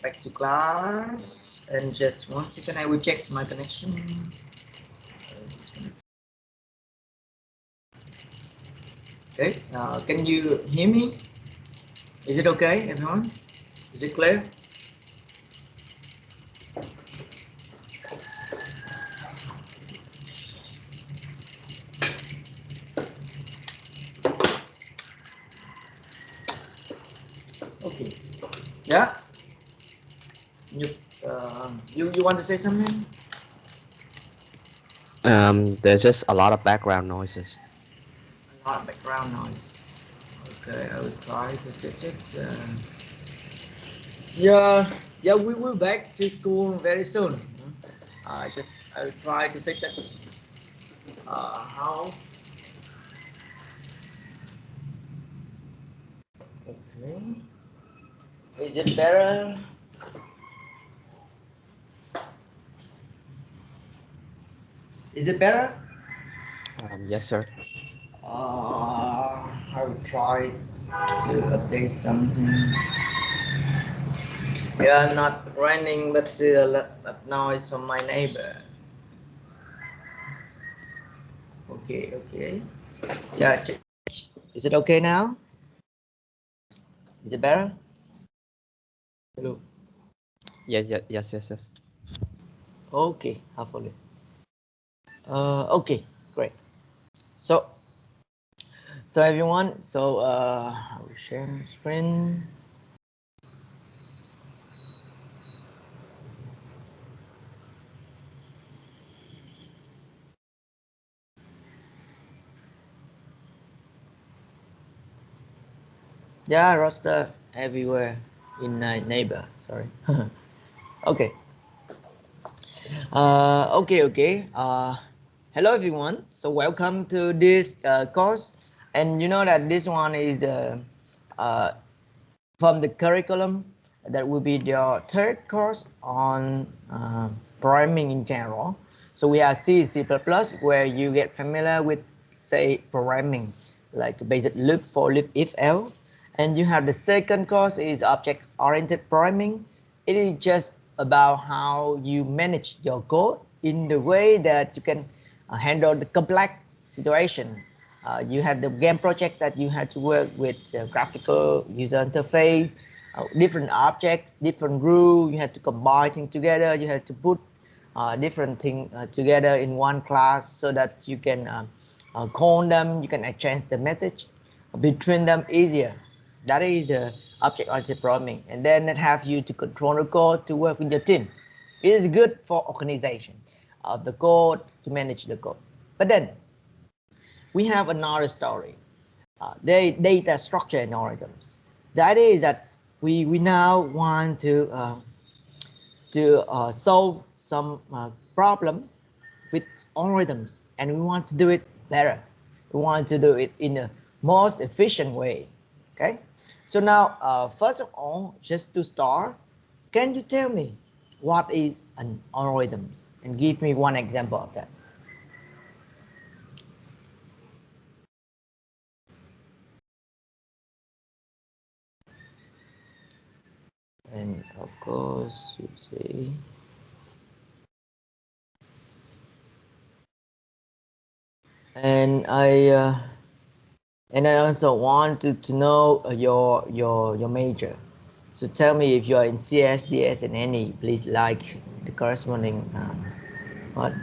back to class, and just 1 second, I will check my connection. Okay, can you hear me? Is it okay, everyone? Is it clear? Okay. Yeah. You want to say something? There's just a lot of background noises. A lot of background noise. Okay, I will try to fix it. Yeah, we will back to school very soon. I will try to fix it. How? Okay. Is it better? Is it better? Yes, sir. I will try to update something. Yeah, not raining, but a lot of noise from my neighbor. Okay. Yeah, is it okay now? Is it better? Hello. Yes. Okay, hopefully. Okay, great. So everyone, I will share my screen. Yeah, roster everywhere in my neighbor. Sorry. Okay. Okay. Hello everyone. So welcome to this course, and you know that this one is the from the curriculum that will be your third course on programming in general. So we have C++, where you get familiar with, say, programming, like basic loop, for loop, if, else. And you have the second course is object-oriented programming. It is just about how you manage your code in the way that you can handle the complex situation. You had the game project that you had to work with graphical user interface, different objects, different rules. You had to combine things together. You had to put different things together in one class so that you can call them. You can exchange the message between them easier. That is the object-oriented programming, and then it have you to control the code to work with your team. It is good for organization of the code, to manage the code. But then we have another story, data structure and algorithms. The idea is that we now want to solve some problem with algorithms, and we want to do it better. We want to do it in a most efficient way. Okay, so now first of all, just to start, can you tell me what is an algorithm and give me one example of that? And of course, you see, and I also want to know your major. So tell me if you are in CS, DS, and NE. Please like the corresponding.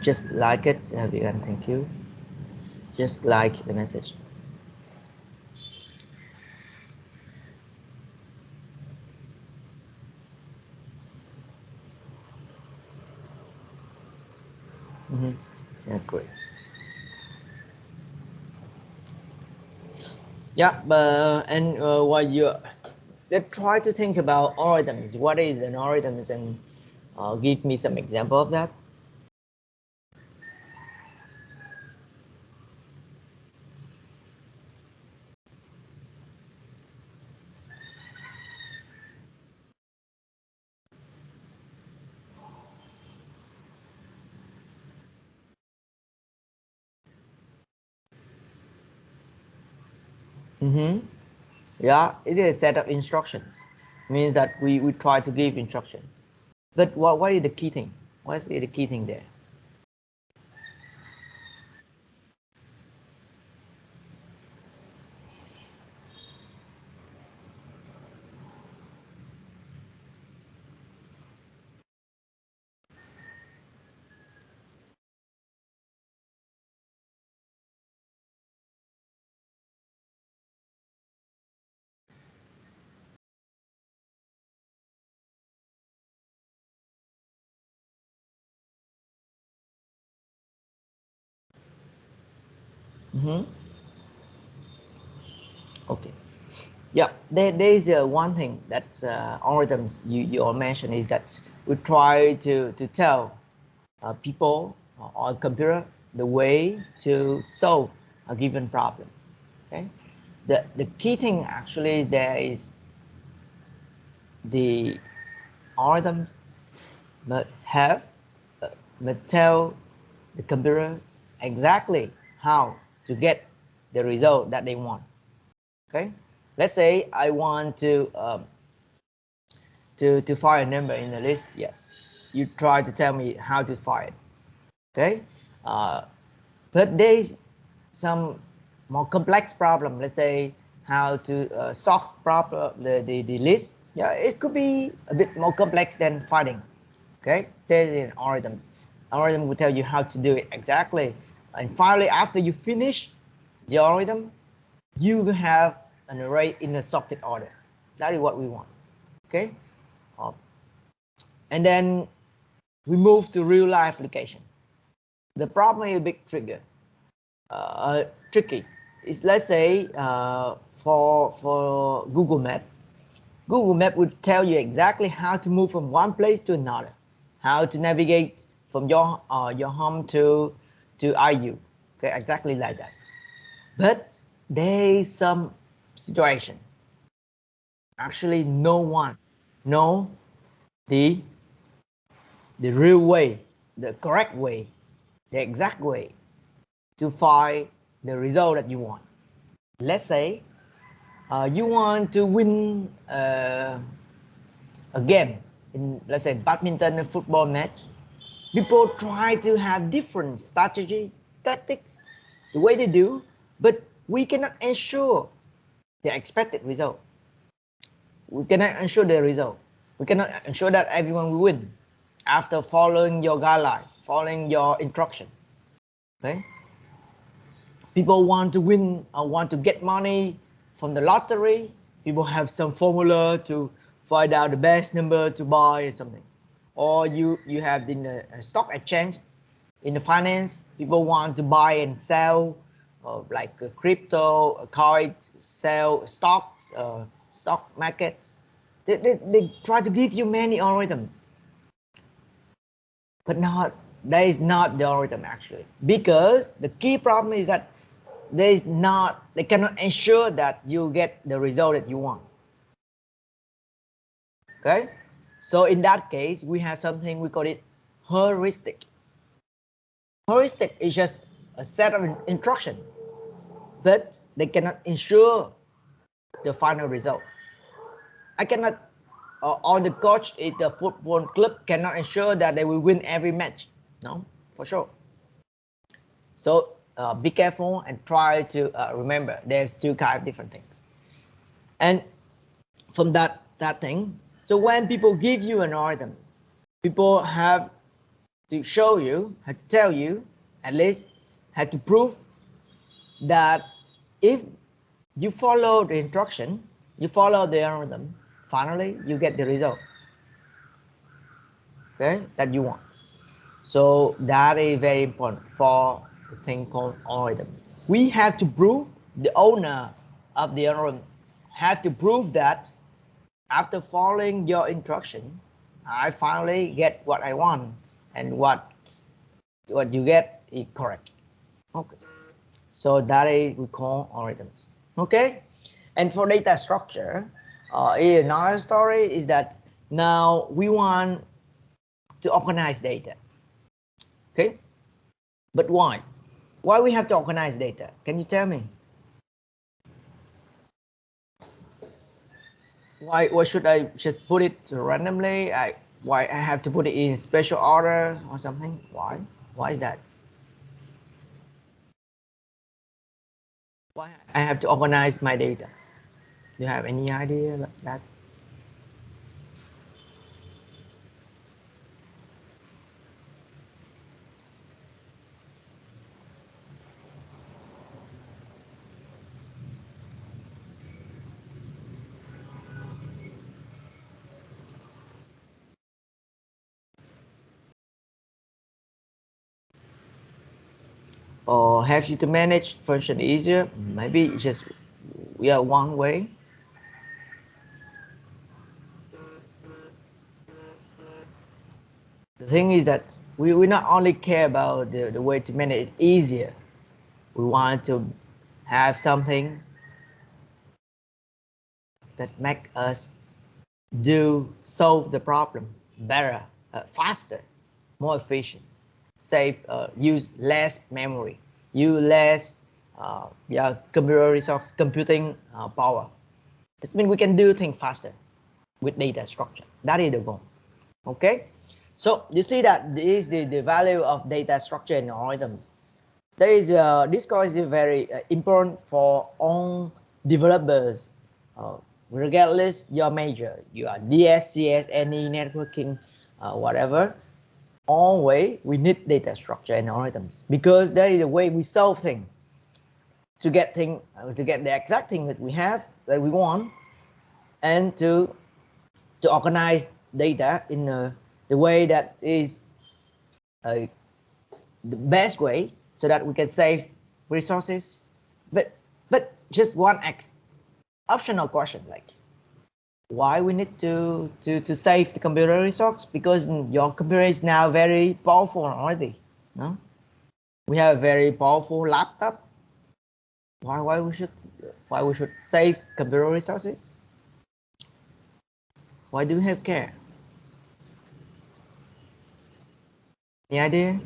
Just like it, everyone. Thank you. Just like the message. Yeah, great. Yeah, but while you let's try to think about algorithms. What is an algorithm, and give me some example of that. Yeah, it is a set of instructions. means that we try to give instruction. But what is the key thing? What is the key thing there? Okay. Yeah, there's one thing that algorithms you all mentioned is that we try to tell people on computer the way to solve a given problem. Okay, the key thing actually is there is the algorithms must have must tell the computer exactly how to get the result that they want. Okay, let's say I want to find a number in the list. Yes, you try to tell me how to find it. Okay, but there's some more complex problem. Let's say how to sort proper the list. Yeah, it could be a bit more complex than finding. Okay, there's an algorithms. Algorithm will tell you how to do it exactly, and finally, after you finish the algorithm, you will have an array in a sorted order. That is what we want. Okay, and then we move to real life application. The problem is a bit tricky. It's, let's say for Google Map. Google Map would tell you exactly how to move from one place to another, how to navigate from your home to IU. Okay, exactly like that. But there is some situation. Actually, no one know the real way, the correct way, the exact way to find the result that you want. Let's say you want to win a game in, let's say, badminton and football match. People try to have different strategy, tactics, the way they do, but we cannot ensure the expected result. We cannot ensure the result. We cannot ensure that everyone will win after following your guideline, following your instruction. Okay? People want to win or want to get money from the lottery. People have some formula to find out the best number to buy or something. Or you have in a stock exchange, in the finance, people want to buy and sell like a crypto, coins, sell stocks, stock markets. They try to give you many algorithms, but that is not the algorithm actually, because the key problem is that they cannot ensure that you get the result that you want. Okay, so in that case we have something we call it heuristic. Heuristic is just a set of instructions, but they cannot ensure the final result. I cannot, or the coach at the football club cannot ensure that they will win every match. No, for sure. So be careful and try to remember there's two kinds of different things. And from that thing, so when people give you an algorithm, people have to show you, have to tell you, at least have to prove that if you follow the instruction, you follow the algorithm, finally you get the result, okay, that you want. So that is very important for the thing called algorithms. We have to prove, the owner of the algorithm have to prove that after following your instruction, I finally get what I want, and what you get is correct. Okay, so that is we call algorithms. Okay, and for data structure, another story is that now we want to organize data. Okay, but why? Why we have to organize data? Can you tell me? Why should I just put it randomly? Why I have to put it in special order or something? Why is that? Why I have to organize my data? Do you have any idea like that? Or have you to manage function easier? Maybe just one way. The thing is that we not only care about the way to manage it easier, we want to have something that make us solve the problem better, faster, more efficient, save, use less memory, use less computer resource, computing power. This means we can do things faster with data structure. That is the goal. Okay, so you see that this is the value of data structure and algorithms. There is this course is very important for all developers, regardless your major. You are DSCS, any networking, whatever. Always we need data structure and algorithms because that is the way we solve things to get the exact thing that we have that we want, and to organize data in the way that is the best way, so that we can save resources. But just one optional question, like why we need to save the computer resource? Because your computer is now very powerful already. No, we have a very powerful laptop. Why we should save computer resources? Why do we have care? Any idea?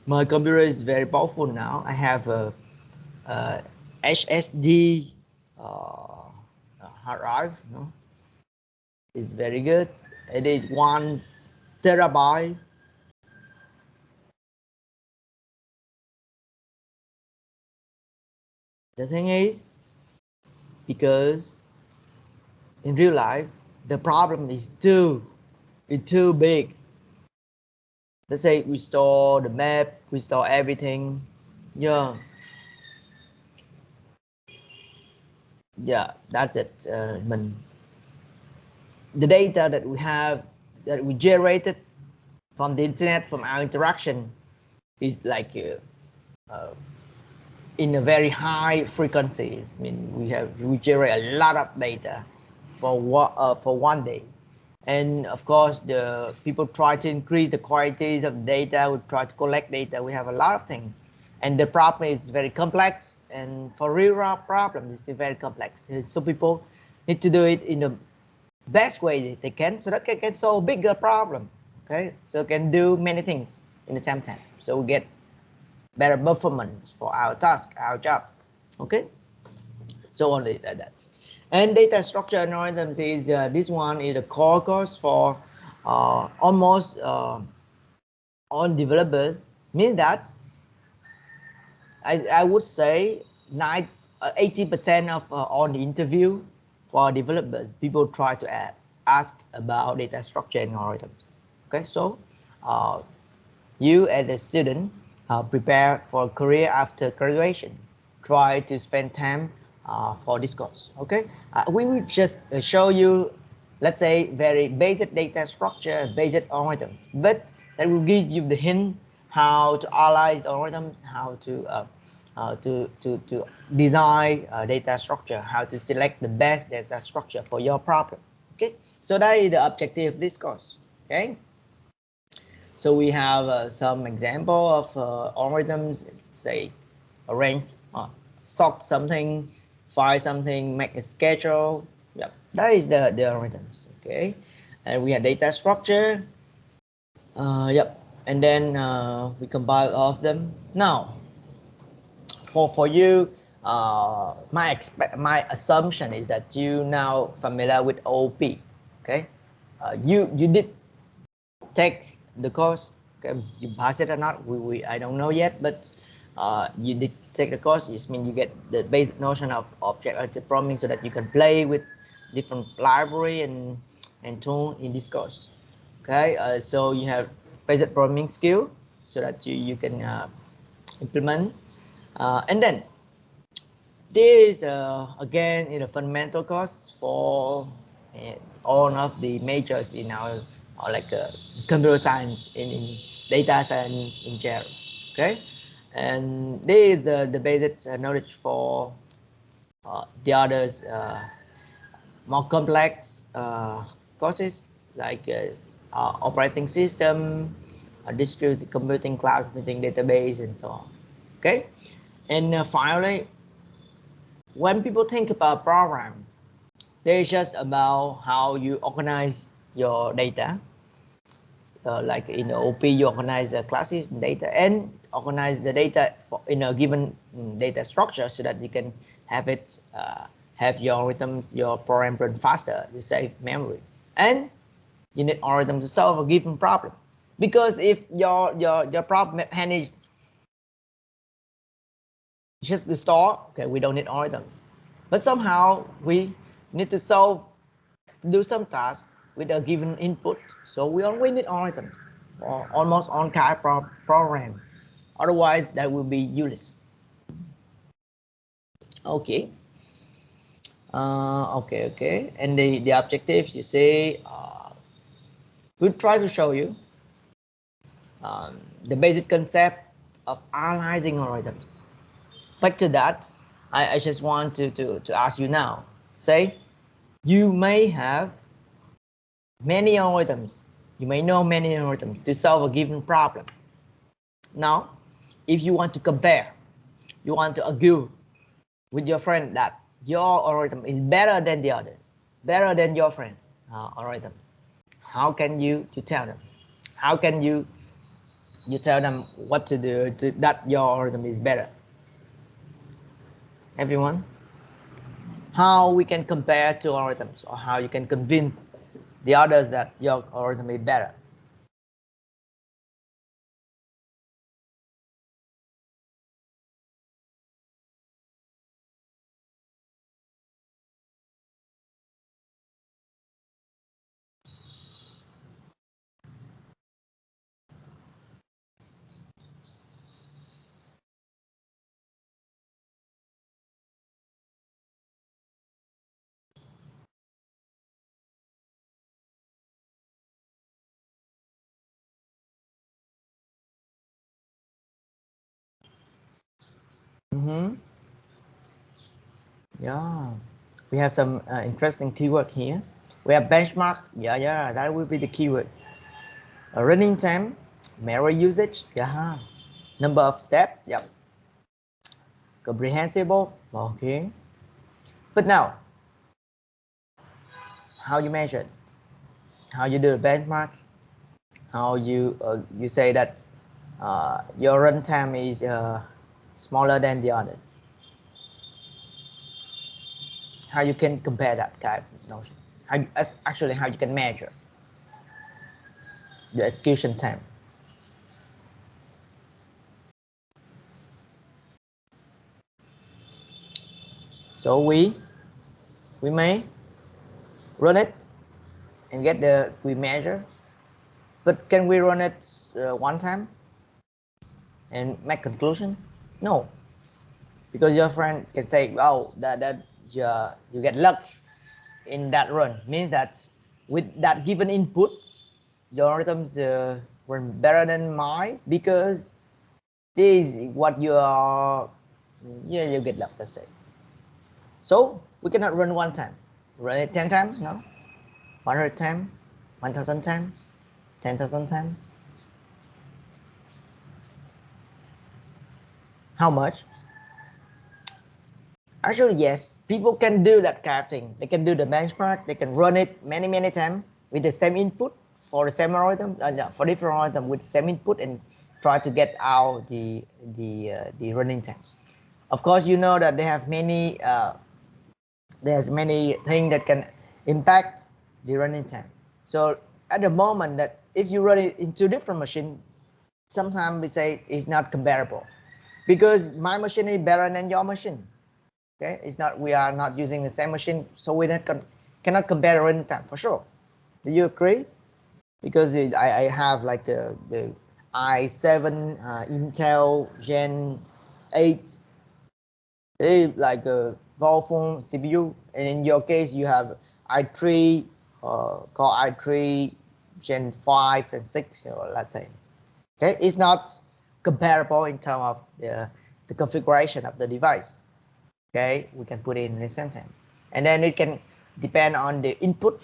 My computer is very powerful now. I have a HSD hard drive. No? It's very good. It is 1 terabyte. The thing is, because in real life, the problem is too big. Let's say we store the map, we store everything. Yeah, that's it. The data that we have, that we generated from the internet, from our interaction, is like in a very high frequencies. I mean, we generate a lot of data for one day, and of course the people try to increase the qualities of data. We try to collect data. We have a lot of things, and the problem is very complex. And for real problems, it's very complex. So people need to do it in the best way they can, so that they can solve bigger problem. Okay, so can do many things in the same time. So we get better performance for our task, our job. Okay, so only like that. And data structure algorithms is this one is a core course for almost all developers. Means that I would say 80% of all the interview for developers, people try to ask about data structure and algorithms. Okay, so you as a student prepare for a career after graduation, try to spend time for this course. Okay, we will just show you, let's say, very basic data structure, basic algorithms, but that will give you the hint how to analyze the algorithms, how to design data structure, how to select the best data structure for your problem. Okay, so that is the objective of this course. Okay, so we have some example of algorithms, say arrange, sort something, find something, make a schedule. Yep, that is the algorithms. Okay, and we have data structure. Yep, and then we compile all of them. Now, for you, my assumption is that you now familiar with OP. Okay, you did take the course. Okay, you pass it or not? I don't know yet, but you did take the course. It means you get the basic notion of object-oriented programming so that you can play with different library and tool in this course. Okay, so you have basic programming skill so that you can implement, and then this again is a fundamental course for all of the majors in our like computer science in data science in general. Okay, and this is the basic knowledge for the others more complex courses like operating system, distributed computing, cloud computing, database, and so on. Okay, and finally, when people think about program, they're just about how you organize your data. Like in OP, you organize the classes and data and organize the data in a given data structure so that you can have it, have your algorithms, your program run faster, you save memory. And you need algorithm to solve a given problem. Because if your problem managed just to store, okay, we don't need algorithm. But somehow we need to do some task with a given input, so we always need algorithms or almost on kind program. Otherwise, that will be useless. Okay. Okay. And the objectives, you say, we'll try to show you the basic concept of analyzing algorithms. But to that, I just want to ask you now. Say, you may have many algorithms. You may know many algorithms to solve a given problem. Now, if you want to compare, you want to argue with your friend that your algorithm is better than the others, better than your friends' algorithms, how can you tell them? How can you tell them what to do that your algorithm is better? Everyone? How we can compare two algorithms, or how you can convince the others that your algorithm is better? Yeah, we have some interesting keyword here. We have benchmark. Yeah, that will be the keyword. Running time, memory usage. Yeah, number of steps. Yep. Comprehensible. Okay. But now, how you measure it? How you do a benchmark? How you say that your runtime is smaller than the others? How you can compare that kind of notion? How you can measure the execution time? So we may run it and get we measure, but can we run it one time and make conclusion? No, because your friend can say, oh, that you get luck in that run, means that with that given input your algorithms run better than mine because this is what you are. Yeah, you get luck, let's say. So we cannot run one time. Run it 10 times? No. 100 times? 1,000 times? 10,000 times? How much? Actually, yes, people can do that kind of thing. They can do the benchmark, they can run it many times with the same input for the same algorithm, for different algorithm with same input, and try to get out the running time. Of course, you know that they have many there's many things that can impact the running time. So at the moment that if you run it into different machine, sometimes we say it's not comparable because my machine is better than your machine. Okay, it's not, we are not using the same machine, so we cannot compare the running time for sure. Do you agree? Because I have like the i7 Intel Gen 8, like a powerful CPU, and in your case you have i3 Core i3 Gen 5 and 6, or let's say. Okay, it's not comparable in terms of the configuration of the device. Okay, we can put it in the same time, and then it can depend on the input.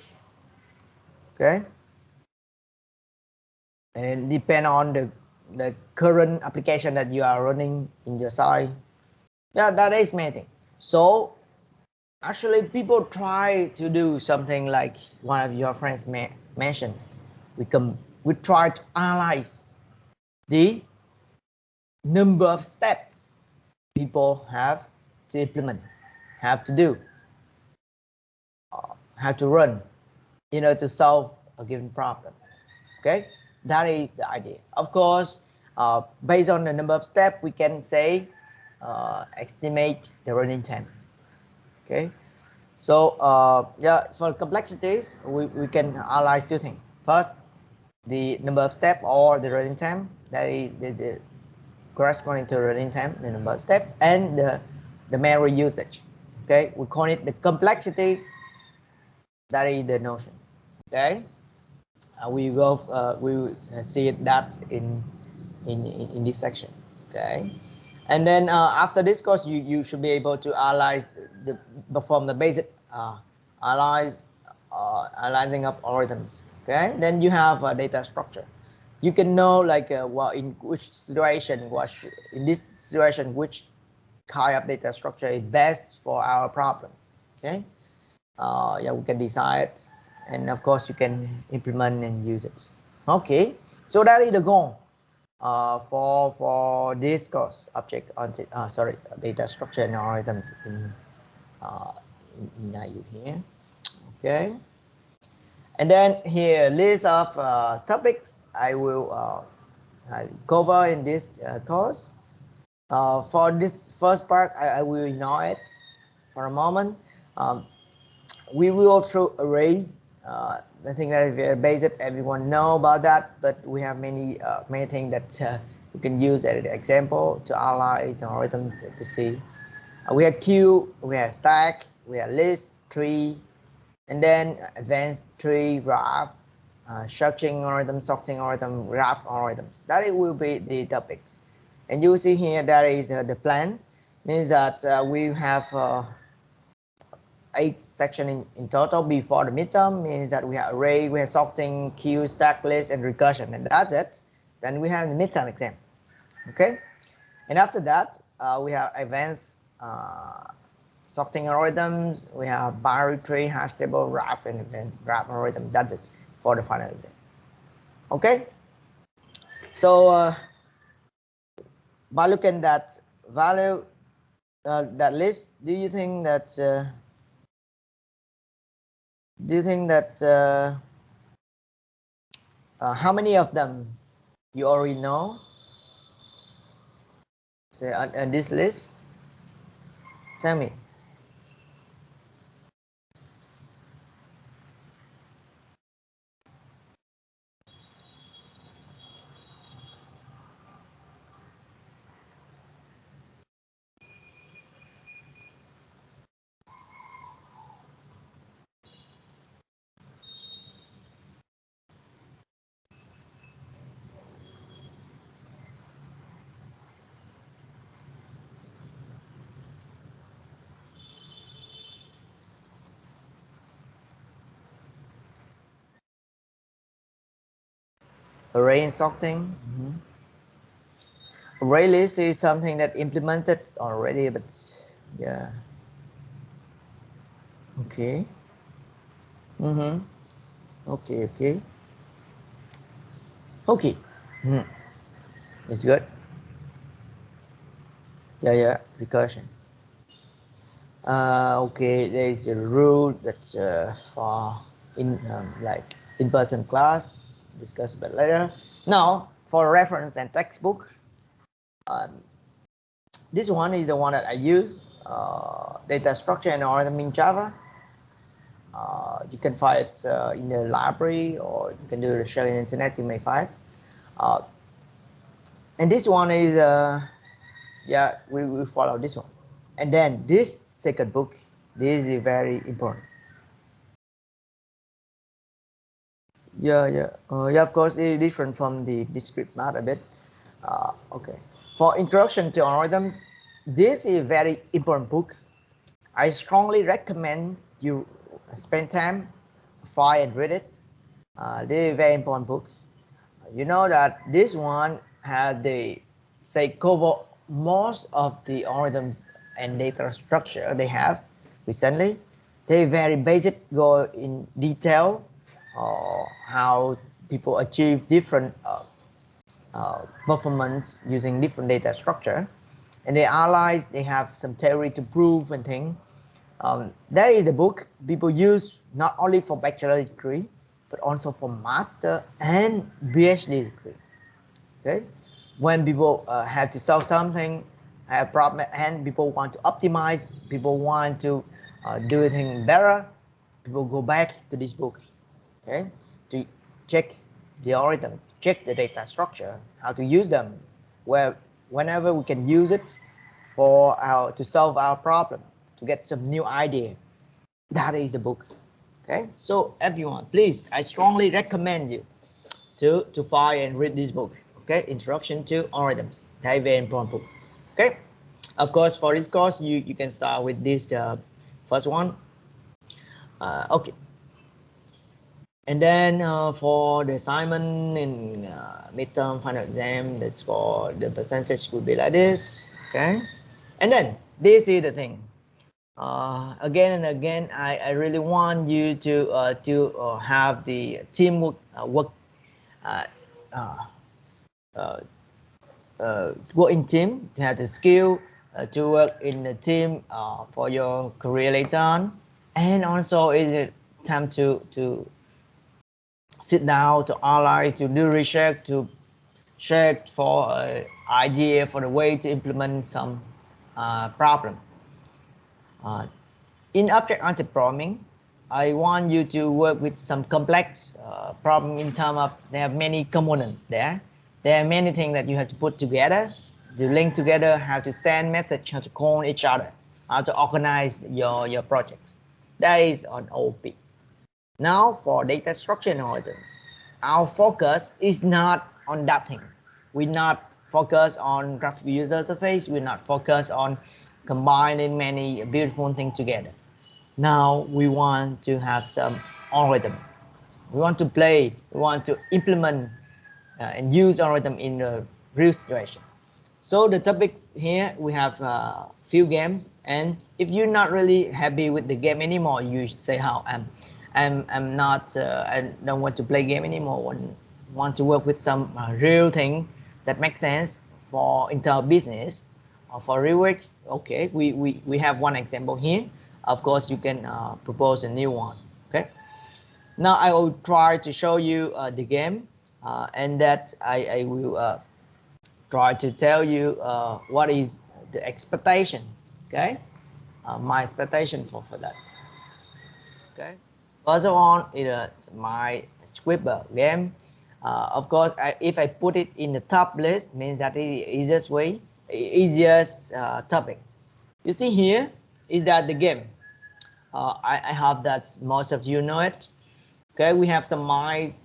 Okay, and depend on the current application that you are running in your site. Yeah, that is many things. So actually people try to do something like one of your friends mentioned. We try to analyze the number of steps people have to implement, have to do, have to run in order to solve a given problem. Okay, that is the idea. Of course, based on the number of steps, we can say estimate the running time. Okay, so yeah, for complexities, we can analyze two things. First, the number of steps or the running time, that is the corresponding to running time, the number of steps, and the memory usage. Okay, we call it the complexities. That is the notion. Okay, we will see that in this section. Okay, and then after this course, you should be able to analyze perform the basic analyzing of algorithms. Okay, then you have a data structure. You can know like well, in which situation, in this situation, which kind of data structure is best for our problem. Okay, yeah, we can decide, and of course you can implement and use it. Okay, so that is the goal for this course, object on sorry, data structure and algorithms in IU here. Okay, and then here list of topics I will cover in this course. For this first part, I will ignore it for a moment. We will also arrays. I think that is very basic. Everyone know about that, but we have many things that we can use as an example to analyze the algorithm to see. We have queue, we have stack, we have list, tree, and then advanced tree, graph, searching algorithm, sorting algorithm, graph algorithms. That it will be the topics. And you see here that is the plan. Means that we have 8 sections in total before the midterm. Means that we have array, we have sorting, queue, stack, list, and recursion, and that's it. Then we have the midterm exam. Okay, and after that we have advanced sorting algorithms. We have binary tree, hash table, graph, and advanced graph algorithm. That's it for the final exam. Okay, so by looking at that value, that list, do you think that how many of them you already know? Say on this list, tell me. Array and sorting. Array list is something that implemented already, but yeah. Okay. Okay. Okay. It's good. Yeah, recursion. Okay, there is a rule that's for like in-person class. Discuss about later. Now, for reference and textbook, this one is the one that I use. Data structure and algorithm in Java. You can find it in the library, or you can do the share in the internet. You may find it. And this one is yeah, we will follow this one. And then this second book, this is very important. Yeah, of course, it is different from the discrete math a bit. Okay, for introduction to algorithms, this is a very important book. I strongly recommend you spend time, find and read it. This is a very important book. You know that this one has the cover most of the algorithms and data structure they have recently. They very basic, go in detail how people achieve different performance using different data structure, and they analyze. They have some theory to prove and things. That is the book people use not only for bachelor degree, but also for master and PhD degree. Okay, when people have to solve something, have a problem at hand, people want to optimize, people want to do things better, people go back to this book. Okay, to check the algorithm, check the data structure, how to use them, whenever we can use it for to solve our problem, to get some new idea. That is the book. Okay, so everyone, please, I strongly recommend you to find and read this book. Okay, Introduction to Algorithms. That is very important book. Okay, of course, for this course, you can start with this first one. Okay, and then for the assignment in midterm final exam, the score, the percentage would be like this. Okay, and then this is the thing. Again and again, I really want you to have the teamwork work work in team, to have the skill to work in the team for your career later on, and also it's time to sit down, to analyze, to do research, to check for idea for the way to implement some problem. In object-oriented programming, I want you to work with some complex problem in terms of they have many components there. There are many things that you have to put together, to link together, how to send message, how to call each other, how to organize your projects. That is on OP. Now for data structure and algorithms, our focus is not on that thing. We're not focused on graphical user interface. We're not focused on combining many beautiful things together. Now we want to have some algorithms. We want to play, we want to implement and use algorithm in a real situation. So the topics here, we have a few games, and if you're not really happy with the game anymore, you should say how I'm not, I don't want to play game anymore, want to work with some real thing that makes sense for internal business or for research. Okay, we have one example here. Of course, you can propose a new one. Okay. Now I will try to show you the game, and that I will try to tell you what is the expectation. Okay, my expectation for that. Okay. First of all, it is my script game. Of course, if I put it in the top list, means that it is easiest way, easiest topic. You see here is that the game. I hope that most of you know it. Okay, we have some mice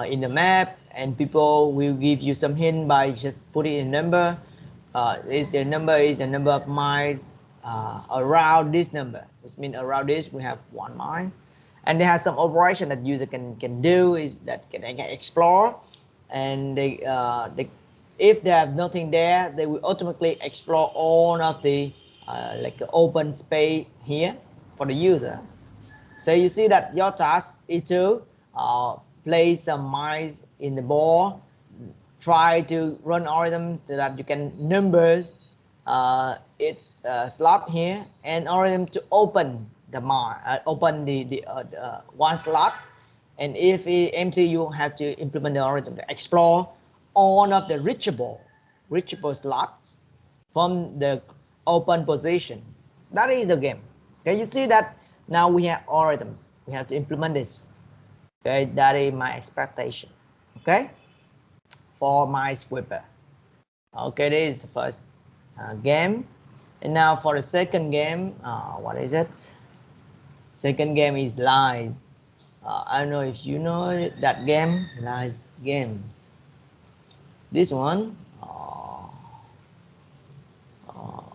in the map, and people will give you some hint by just putting a number. The number of mice around this number. This means around this we have one mile, and they have some operation that user can do is that they can explore, and if they have nothing there, they will automatically explore all of the like open space here for the user. So you see that your task is to place some mice in the board, try to run algorithms so that you can number its slot here, and algorithm to open the one slot, and if it's empty, you have to implement the algorithm to explore all of the reachable slots from the open position. That is the game. Okay, you see that now we have algorithms. We have to implement this. Okay, that is my expectation. Okay, for my sweeper. Okay, this is the first game, and now for the second game, what is it? Second game is lies. I don't know if you know that game, lies game. This one,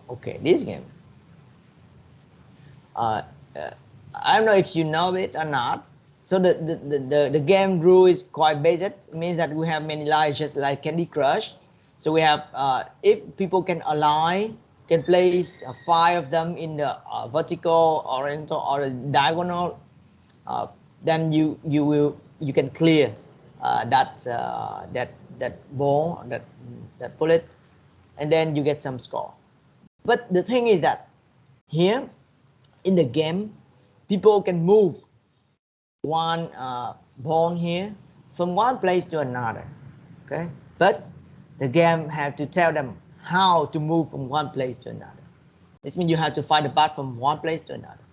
okay, this game. I don't know if you know it or not. So the game rule is quite basic. It means that we have many lies, just like Candy Crush. So we have, if people can align, can place 5 of them in the vertical, horizontal, or diagonal, then you can clear that ball, that bullet, and then you get some score. But the thing is that here in the game, people can move one ball here from one place to another. Okay, but the game have to tell them how to move from one place to another. This means you have to find the path from one place to another.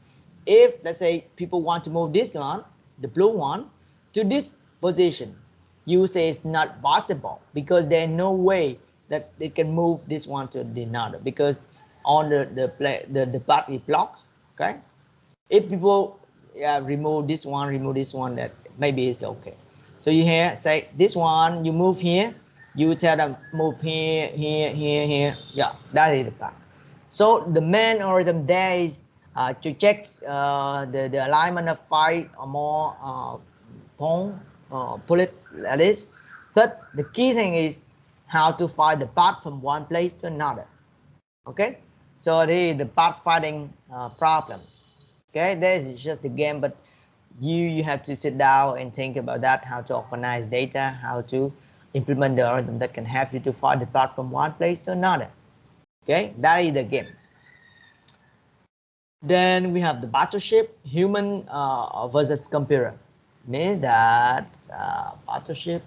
If, let's say, people want to move this one, the blue one, to this position, you say it's not possible because there's no way that they can move this one to the another, because on the path is blocked. Okay, if people remove this one, that maybe it's okay. So you here say this one, you move here, you tell them move here, here, here, here. Yeah, that is the path. So the main algorithm there is to check the alignment of 5 or more bullets like this. But the key thing is how to find the path from one place to another. Okay, so this is the path finding problem. Okay, this is just the game, but you have to sit down and think about that, how to organize data, how to implement the algorithm that can help you to find the path from one place to another. Okay, that is the game. Then we have the battleship, human versus computer. Means that battleship,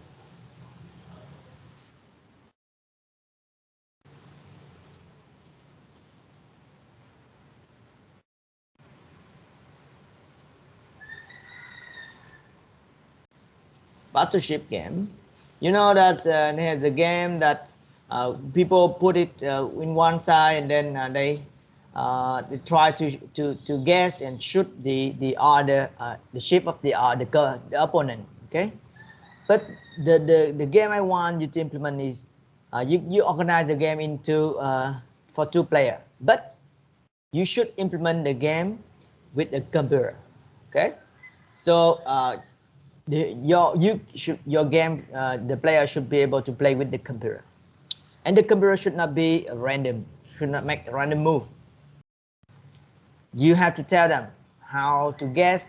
game. You know that the game that people put it in one side, and then they try to guess and shoot the other the ship of the opponent. Okay, but the game I want you to implement is you organize the game into for 2 players, but you should implement the game with a computer. Okay, so your game, the player should be able to play with the computer, and the computer should not be random, should not make a random move. You have to tell them how to guess,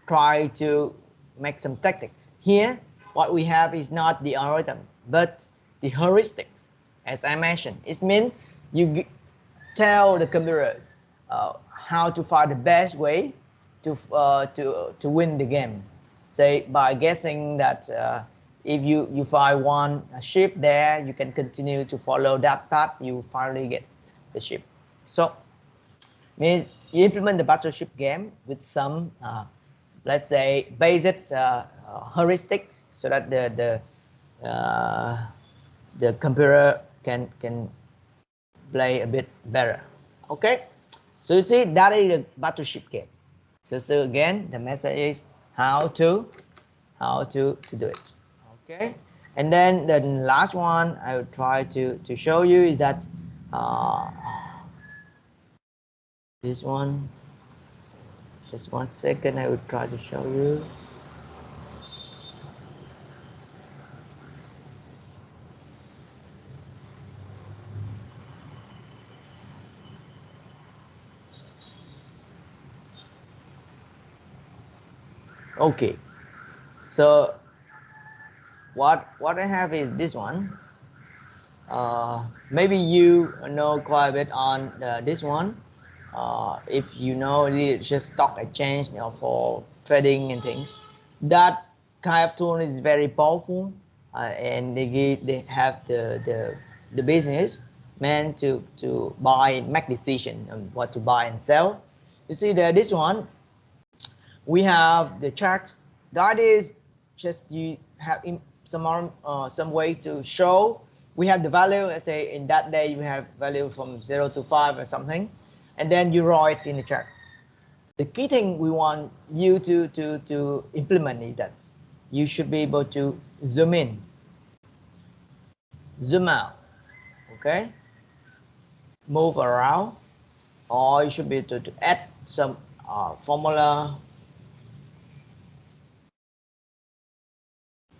try to make some tactics. Here, what we have is not the algorithm, but the heuristics. As I mentioned, it means you tell the computers how to find the best way to win the game. Say by guessing that if you find one ship there, you can continue to follow that path, you finally get the ship. So means you implement the battleship game with some let's say basic heuristics, so that the computer can play a bit better. Okay, so you see that is the battleship game. So again, the message is how to do it. Okay, and then the last one I will try to show you is that this one. Just 1 second, I will try to show you. Okay, so what I have is this one. Maybe you know quite a bit on this one. If you know, it's just stock exchange, you know, for trading and things. That kind of tool is very powerful, and they have the business man to buy and make decision on what to buy and sell. You see that this one, we have the chart. That is just you have some way to show. We have the value. Let's say in that day you have value from 0 to 5 or something, and then you write in the chart. The key thing we want you to implement is that you should be able to zoom in, zoom out, okay, move around, or you should be able to add some formula.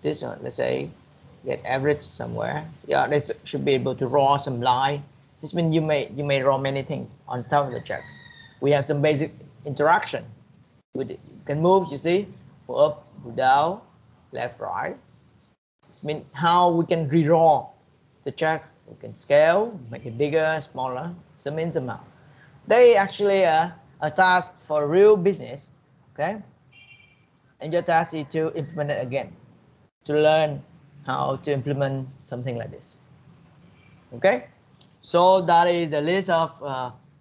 This one, let's say, get average somewhere. Yeah, this should be able to draw some line. This means you may draw many things on top of the charts. We have some basic interaction with it. You can move, you see, go up, go down, left, right. This means how we can redraw the charts. We can scale, make it bigger, smaller, zoom in, zoom out. They actually a task for real business, okay? And your task is to implement it again, to learn how to implement something like this. Okay, so that is the list of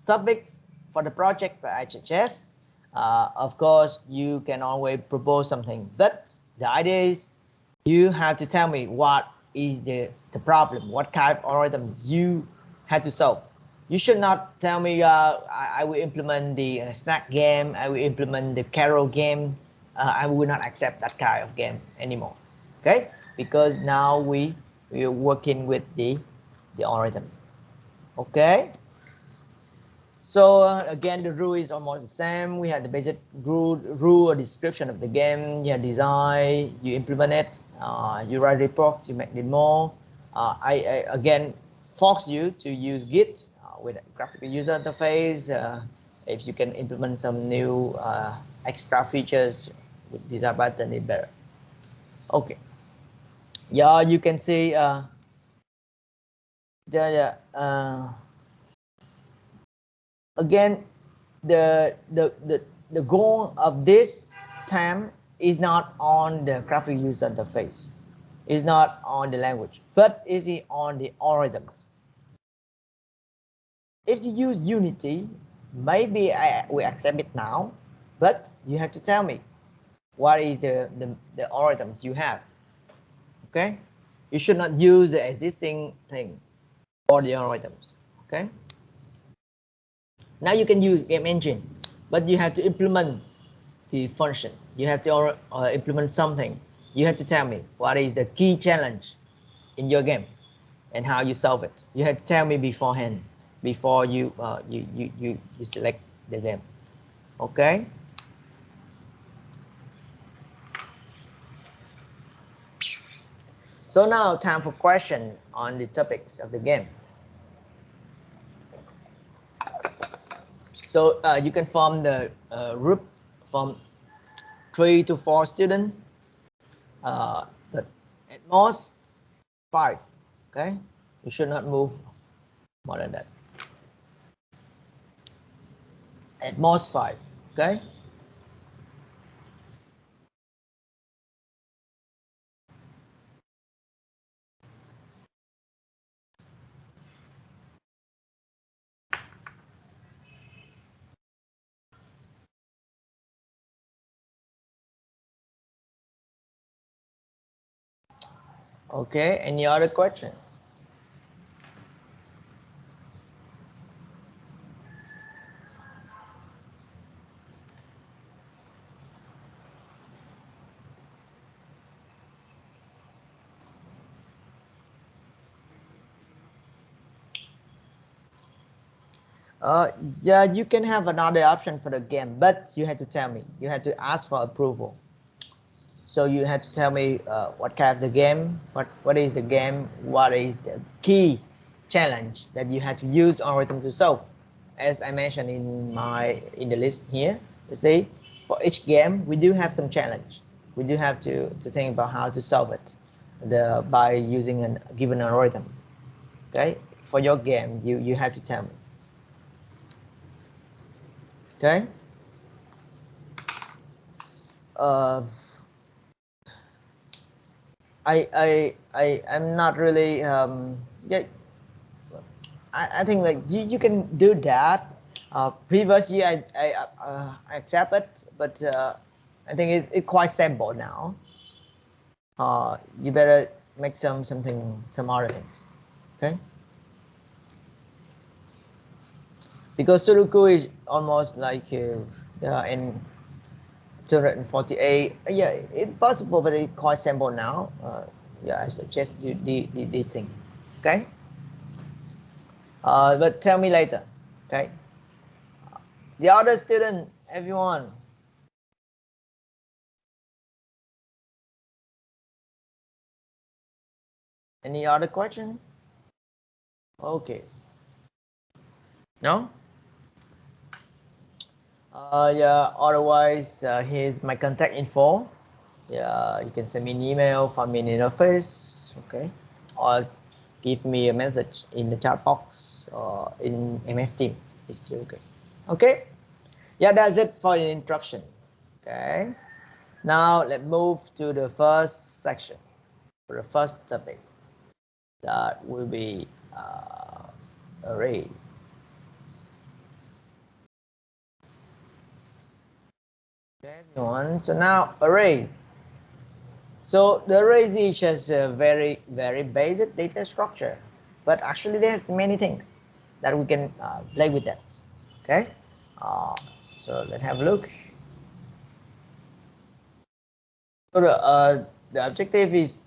topics for the project that I suggest. Of course, you can always propose something, but the idea is you have to tell me what is the problem, what kind of algorithms you have to solve. You should not tell me I will implement the snack game, I will implement the carol game. I will not accept that kind of game anymore. Okay, because now we are working with the algorithm. Okay, so again, the rule is almost the same. We have the basic rule or description of the game. You have design, you implement it, you write reports, you make demo. I again force you to use Git with a graphical user interface. If you can implement some new extra features with design button, it's better. Okay. Yeah, you can see again the goal of this time is not on the graphic user interface, is not on the language, but is it on the algorithms. If you use Unity, maybe we accept it now, but you have to tell me what is the algorithms you have. Okay, you should not use the existing thing or the algorithms. Okay, now you can use game engine, but you have to implement the function. You have to implement something. You have to tell me what is the key challenge in your game and how you solve it. You have to tell me beforehand, before you select the game. Okay. So now time for question on the topics of the game. So you can form the group from 3 to 4 students, but at most 5. Okay, you should not move more than that. At most 5. Okay. Okay, any other question? Yeah, you can have another option for the game, but you have to tell me. You have to ask for approval. So you have to tell me what kind of the game, what is the game, what is the key challenge that you have to use algorithm to solve. As I mentioned in the list here, you see, for each game we do have some challenge. We do have to think about how to solve it. by using a given algorithm. Okay, for your game, you have to tell me. Okay. I'm not really yeah. I think like you can do that. Previously I accept it, but I think it's quite simple now. You better make some other things. Okay. Because Sudoku is almost like in 248. Yeah, it's possible, but it's quite simple now. Yeah, I suggest you the thing. Okay. But tell me later. Okay. The other student, everyone. Any other question? Okay. No? Yeah, otherwise, here's my contact info. Yeah, you can send me an email, find me in the office, okay? Or give me a message in the chat box or in MS Team. It's still okay. Okay? Yeah, that's it for the introduction. Okay. Now let's move to the first section, for the first topic. That will be array. Okay, everyone. So now array. So the array is just a very basic data structure, but actually there's many things that we can play with that. Okay. So let's have a look. So the objective is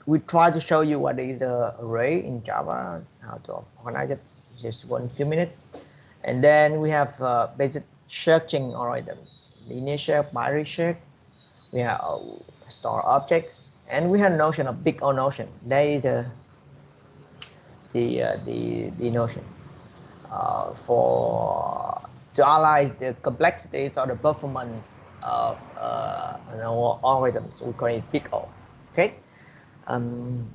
we try to show you what is the array in Java, how to organize it, just one few minutes, and then we have basic searching algorithms, linear search, binary search. We have store objects, and we have notion of big O notion. That is the notion for to analyze the complexities or the performance of algorithms. We call it big O. Okay.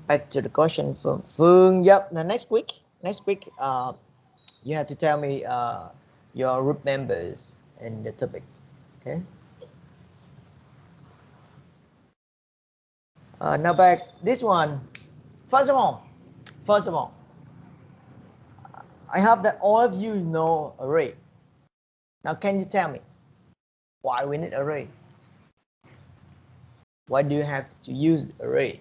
Back to the question from Phương. Yep. The next week, you have to tell me your group members and the topics. Okay. Now back this one. First of all, I hope that all of you know array. Now, can you tell me why we need array? Why do you have to use array?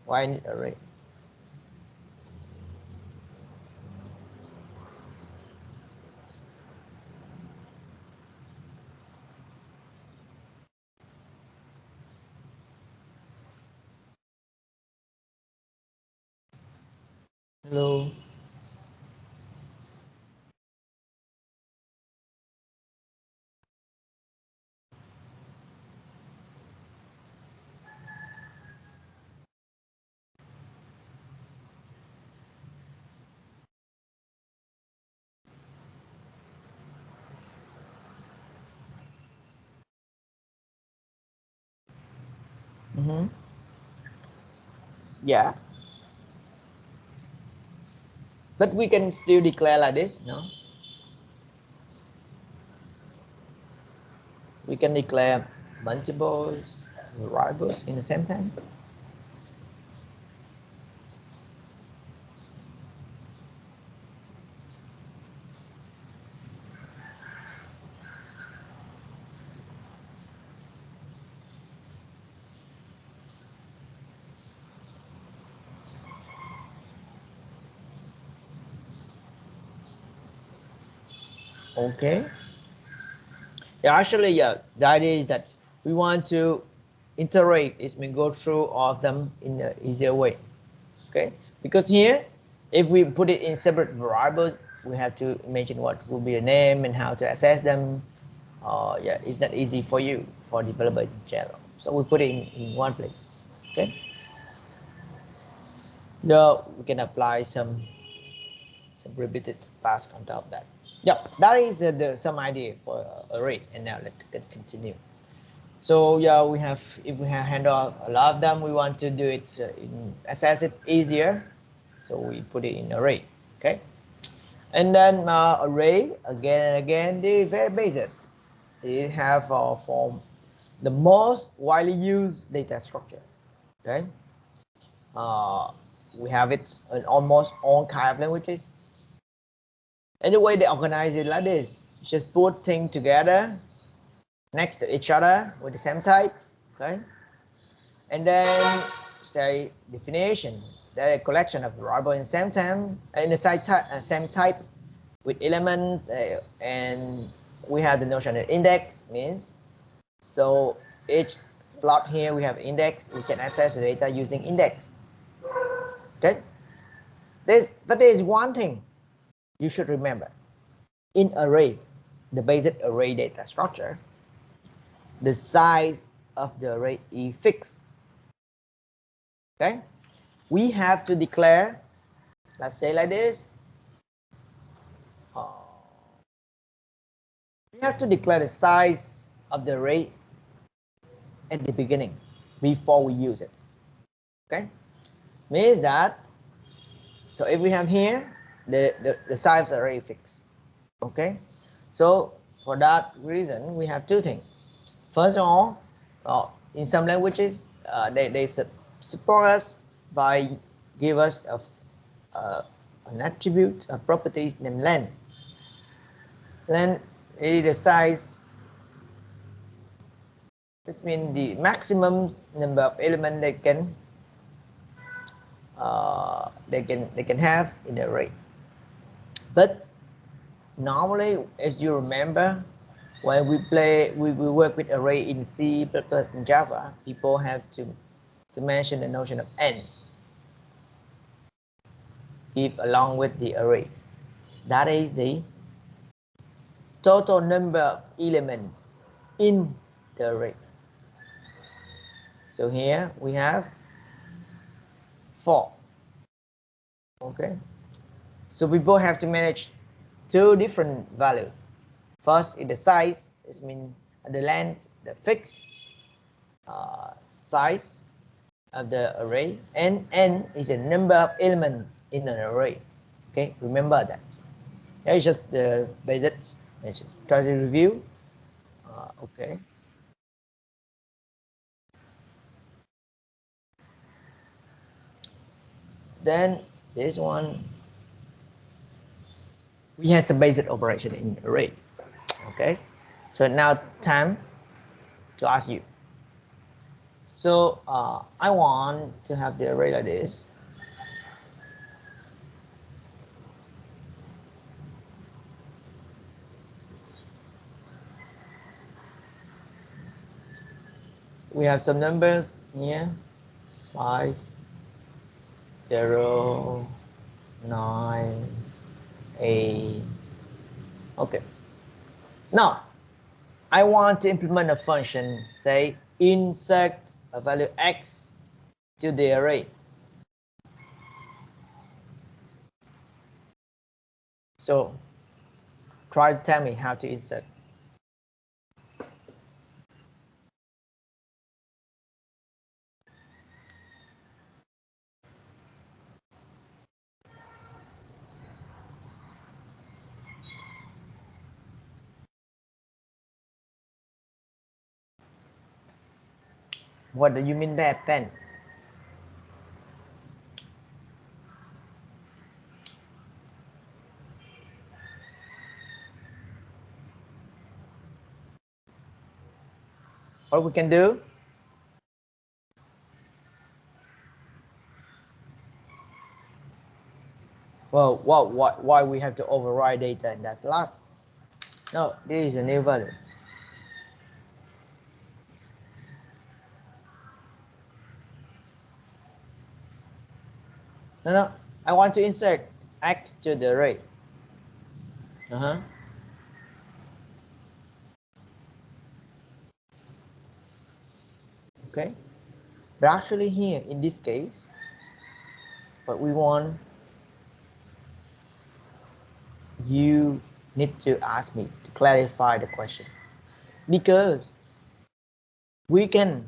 Why need array? Hello. Yeah. But we can still declare like this, no? We can declare multiples, variables in the same time. Okay. Yeah, actually, yeah, the idea is that we want to iterate, is we go through all of them in an easier way. Okay, because here, if we put it in separate variables, we have to imagine what will be the name and how to access them. Yeah, it's not easy for you, for developer in general. So we put it in one place. Okay. Now we can apply some repeated tasks on top of that. Yeah, that is some idea for array. And now let's continue. So yeah, we have, if we have handle a lot of them, we want to do it access it easier. So we put it in array. Okay. And then array again and again, they very basic. They have form the most widely used data structure. Okay. We have it in almost all kind of languages. And the way they organize it like this, just put things together next to each other with the same type. Okay. And then say definition, that a collection of variables in same time in the same type with elements, and we have the notion of index means, so each slot here we have index, we can access the data using index. Okay, but there is one thing you should remember. In array, the basic array data structure, the size of the array is fixed. Okay, we have to declare, let's say like this, we have to declare the size of the array at the beginning before we use it. Okay, means that, so if we have here the size array fixed. Okay, so for that reason we have two things. First of all, in some languages they support us by give us an attribute, a property named len. Len is the size. This means the maximum number of elements they can have in the array. But normally, as you remember, when we work with array in C++ and Java, people have to mention the notion of n, give along with the array. That is the total number of elements in the array. So here we have 4. Okay, so people have to manage two different values. First is the size, this means the length, the fixed size of the array, and n is the number of elements in an array. Okay, remember that. That is just the basics. Let's just try to review. Okay. Then this one, we have some basic operation in array. Okay, so now time to ask you. So I want to have the array like this. We have some numbers here, 5, 0, 9, 8. Okay. Now, I want to implement a function, say insert a value x to the array. So, try to tell me how to insert. What do you mean by append? What we can do? Well, why we have to override data in that slot? No, this is a new value. No, I want to insert x to the array. Okay, but actually here in this case, what we want, you need to ask me to clarify the question, because we can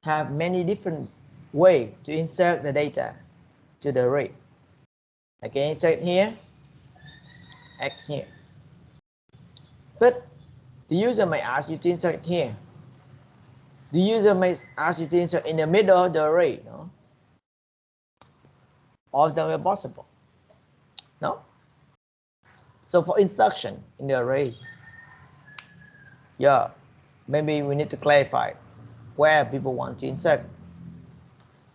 have many different ways to insert the data to the array. I can insert here, X here, but the user may ask you to insert here. The user may ask you to insert in the middle of the array, no? All of them are possible, no? So for instruction in the array, yeah, maybe we need to clarify where people want to insert.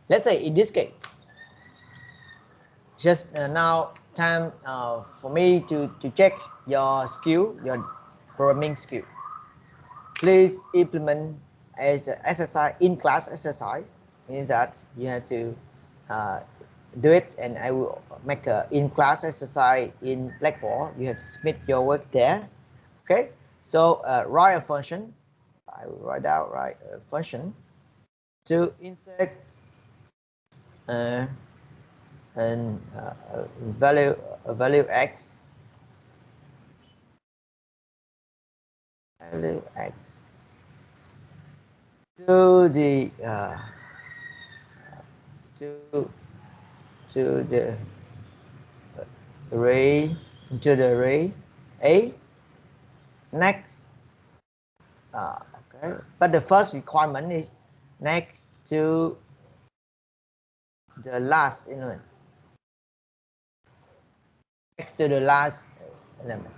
Let's say in this case, just now time for me to check your skill, your programming skill. Please implement as an exercise, in-class exercise. Means that you have to do it, and I will make a in-class exercise in Blackboard. You have to submit your work there. Okay, so write a function. I will write out a function to insert and value x, to the to the array, into the array A. Next, okay, but the first requirement is next to the last element. Next to the last element.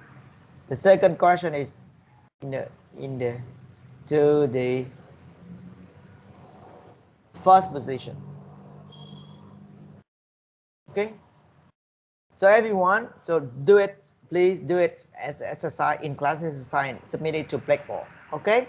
The second question is in the to the first position. Okay, so everyone, so do it, please do it as exercise, in class exercise, submit it to Blackboard. Okay.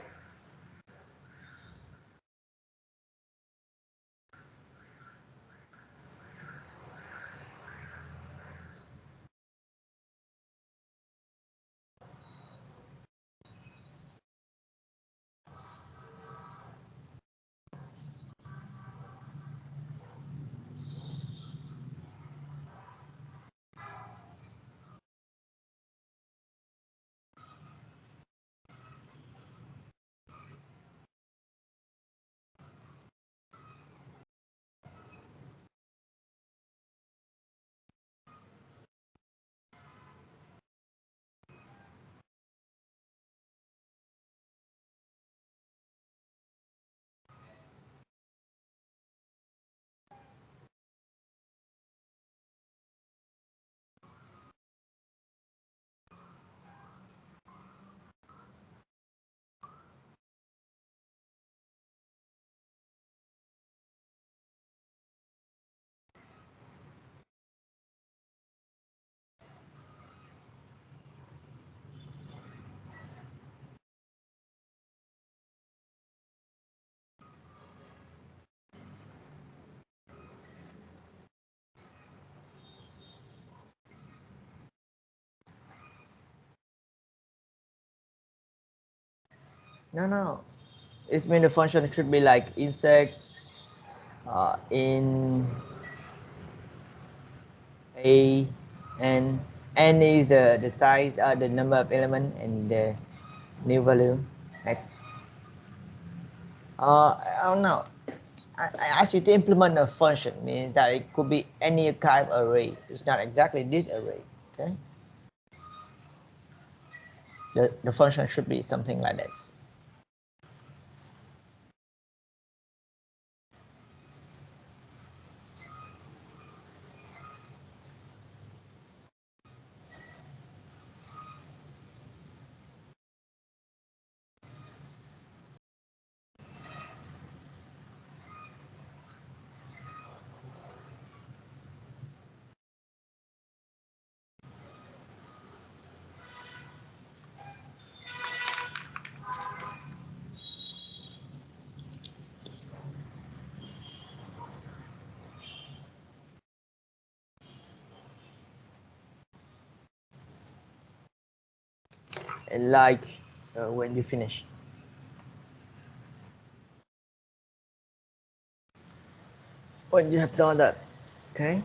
No. It means the function should be like insert in A, and n is the size, the number of element, and the new value x. I don't know. I asked you to implement a function, means that it could be any kind of array. It's not exactly this array. Okay. The function should be something like this. Like when you finish. When you have done that, okay.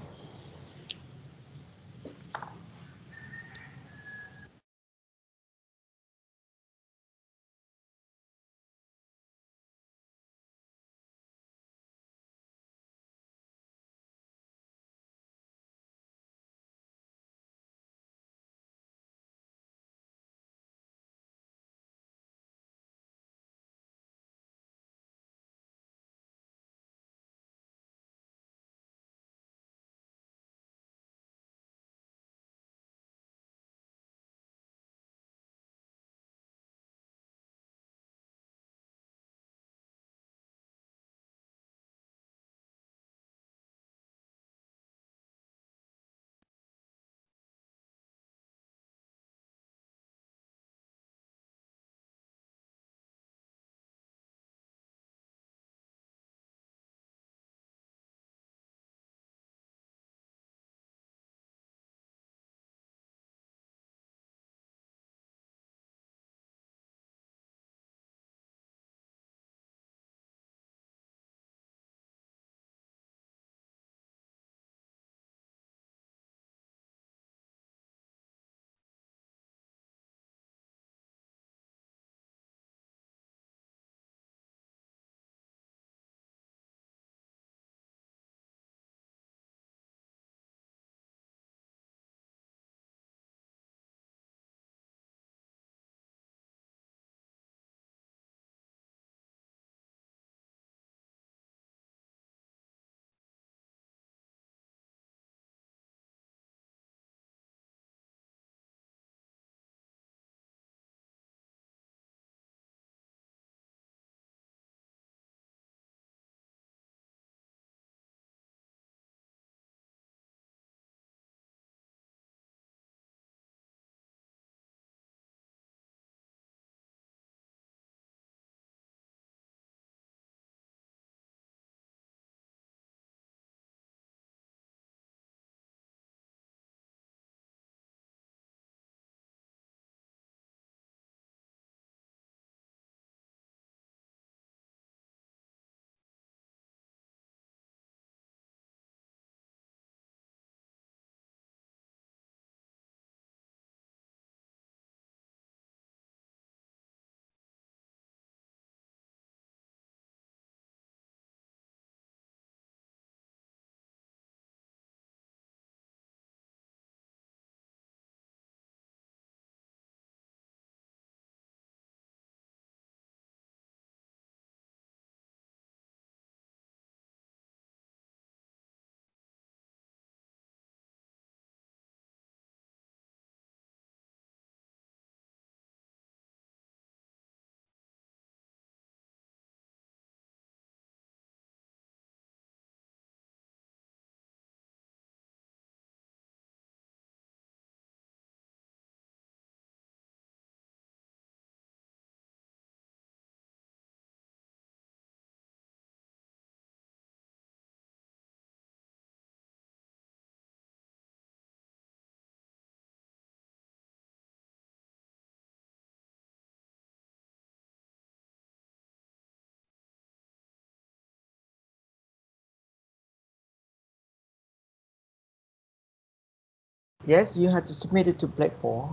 Yes, you have to submit it to Blackboard.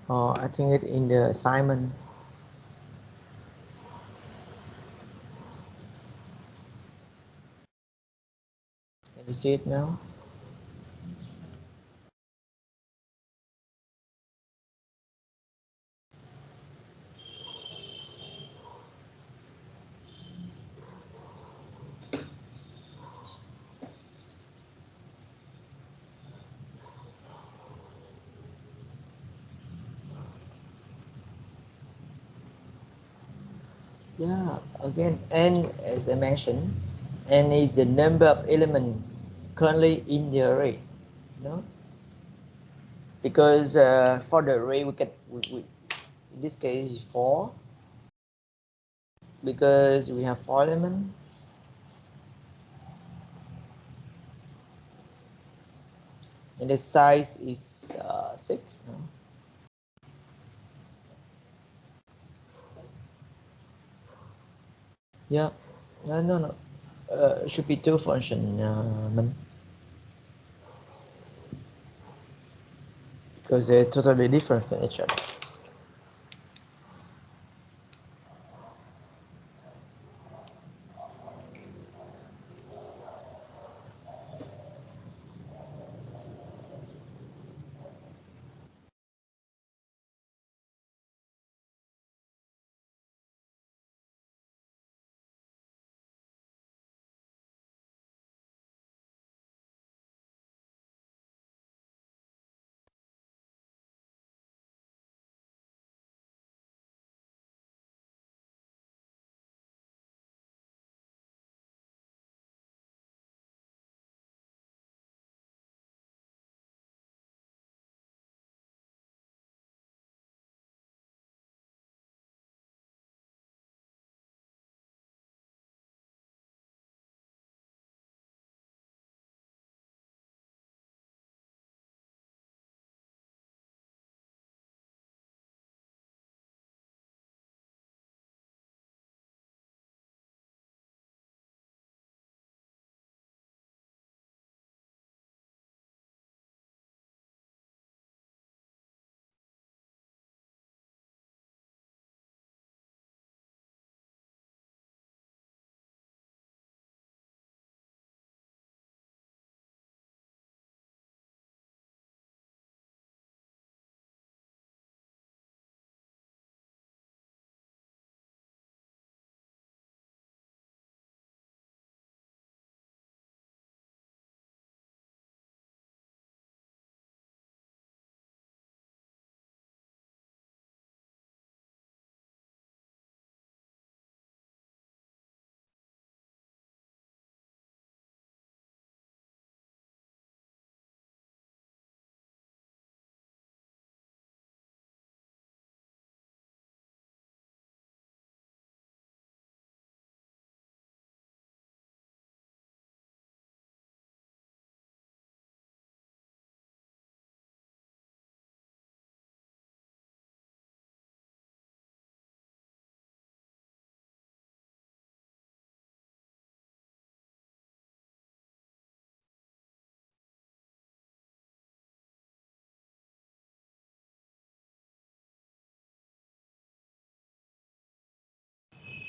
I think it in the assignment. Can you see it now? Yeah, again, n, as I mentioned, n is the number of elements currently in the array. No, because for the array we in this case 4, because we have 4 elements. And the size is 6. No? Yeah, no. Should be 2 function, Minh. Because they're totally different from each other.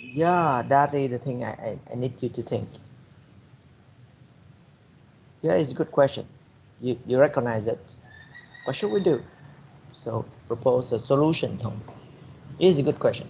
Yeah, that is the thing I need you to think. Yeah, it's a good question. You recognize it. What should we do? So propose a solution, Thông. It is a good question.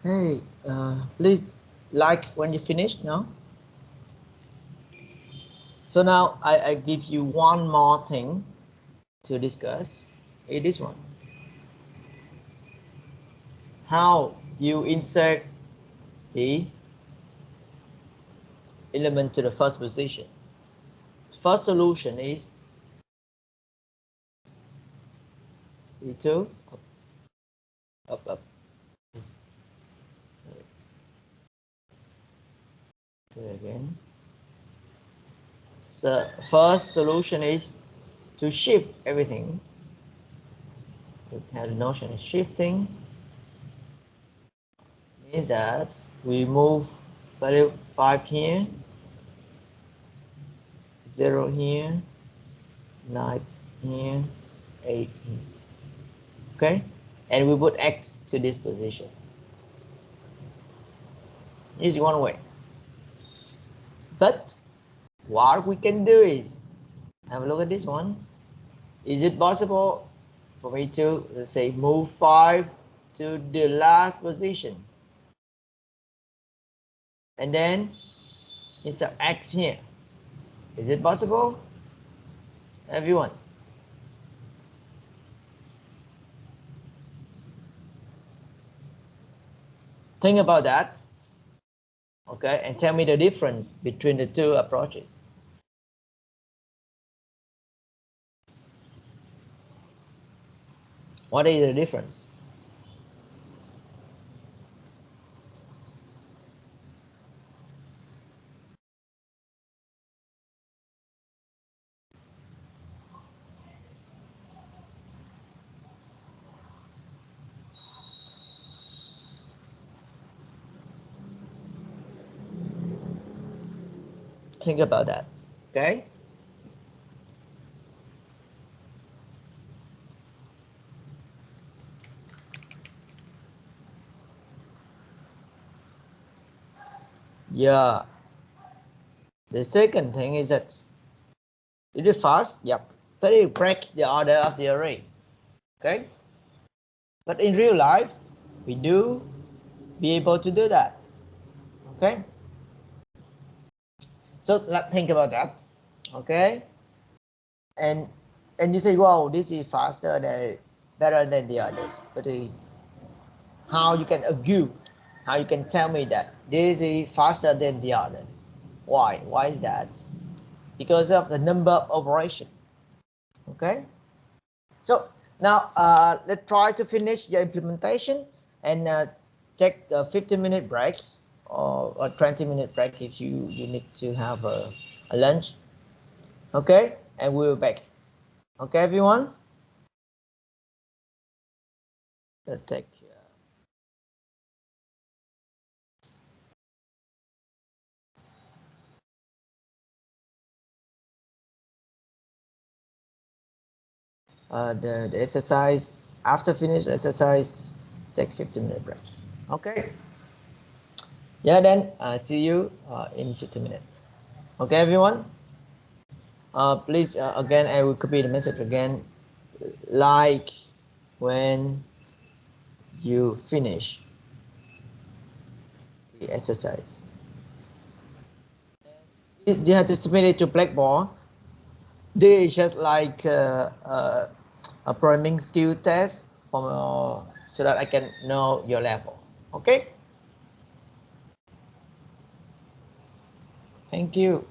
Hey, please like when you finish now. So now I give you one more thing to discuss. It is one. How you insert the element to the first position. First solution is E2 up. Do it again. So first solution is to shift everything. We have the notion of shifting. Means that we move value 5 here, 0 here, 9 here, 8 here. Okay, and we put X to this position. This is one way. But what we can do is have a look at this one. Is it possible for me to, let's say, move 5 to the last position and then insert X here? Is it possible? Everyone? Think about that, okay, and tell me the difference between the two approaches. What is the difference? Think about that, okay? Yeah. The second thing is that it is fast, yep, but it breaks the order of the array, okay? But in real life, we do be able to do that, okay? So let's think about that, okay? And you say, wow, this is faster than better than the others. But how you can argue? How you can tell me that this is faster than the others? Why? Why is that? Because of the number of operation. Okay. So now let's try to finish your implementation and take a 15-minute break or a 20-minute break if you need to have a lunch. Okay, and we'll be back. Okay, everyone. Let's take. The exercise. After finish exercise, take 15-minute break. Okay. Yeah, then see you in 15 minutes. Okay, everyone. Please again, I will copy the message again. Like when you finish the exercise. You have to submit it to Blackboard. This is just like a programming skill test for, so that I can know your level. Okay. Thank you.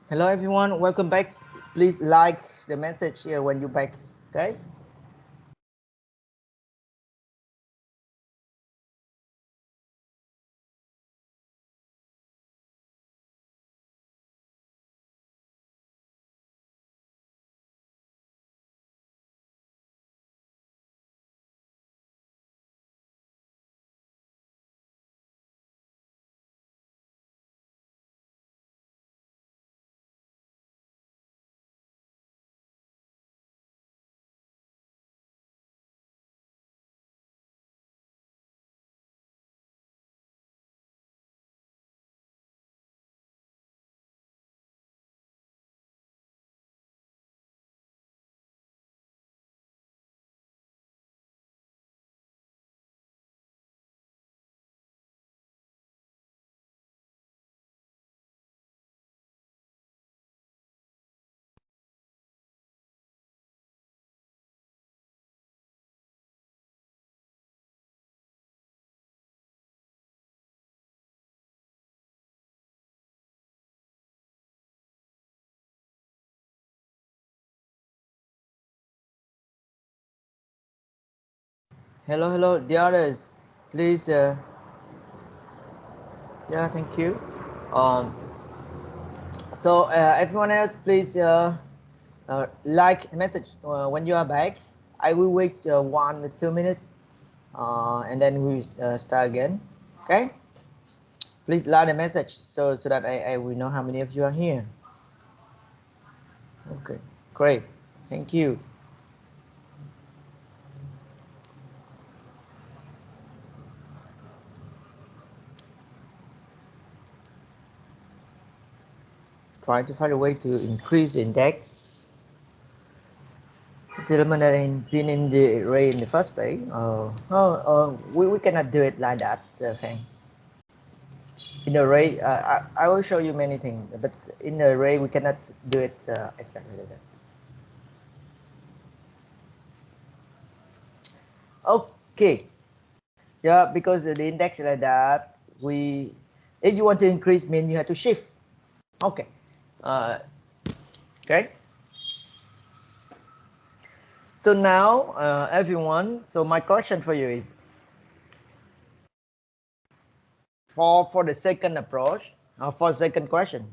Hello everyone, welcome back. Please like the message here when you're back. Okay. Hello, the others. Please, yeah, thank you. So everyone else, please like message when you are back. I will wait 1 or 2 minutes, and then we start again. Okay. Please like the message so that I will know how many of you are here. Okay, great. Thank you. Try to find a way to increase the index. The element that ain't been in the array in the first place. We cannot do it like that. Okay. In the array, I will show you many things, but in the array we cannot do it exactly like that. Okay. Yeah, because the index is like that. If you want to increase min, you have to shift. Okay. Okay. So now, everyone. So my question for you is, for the second approach, for second question.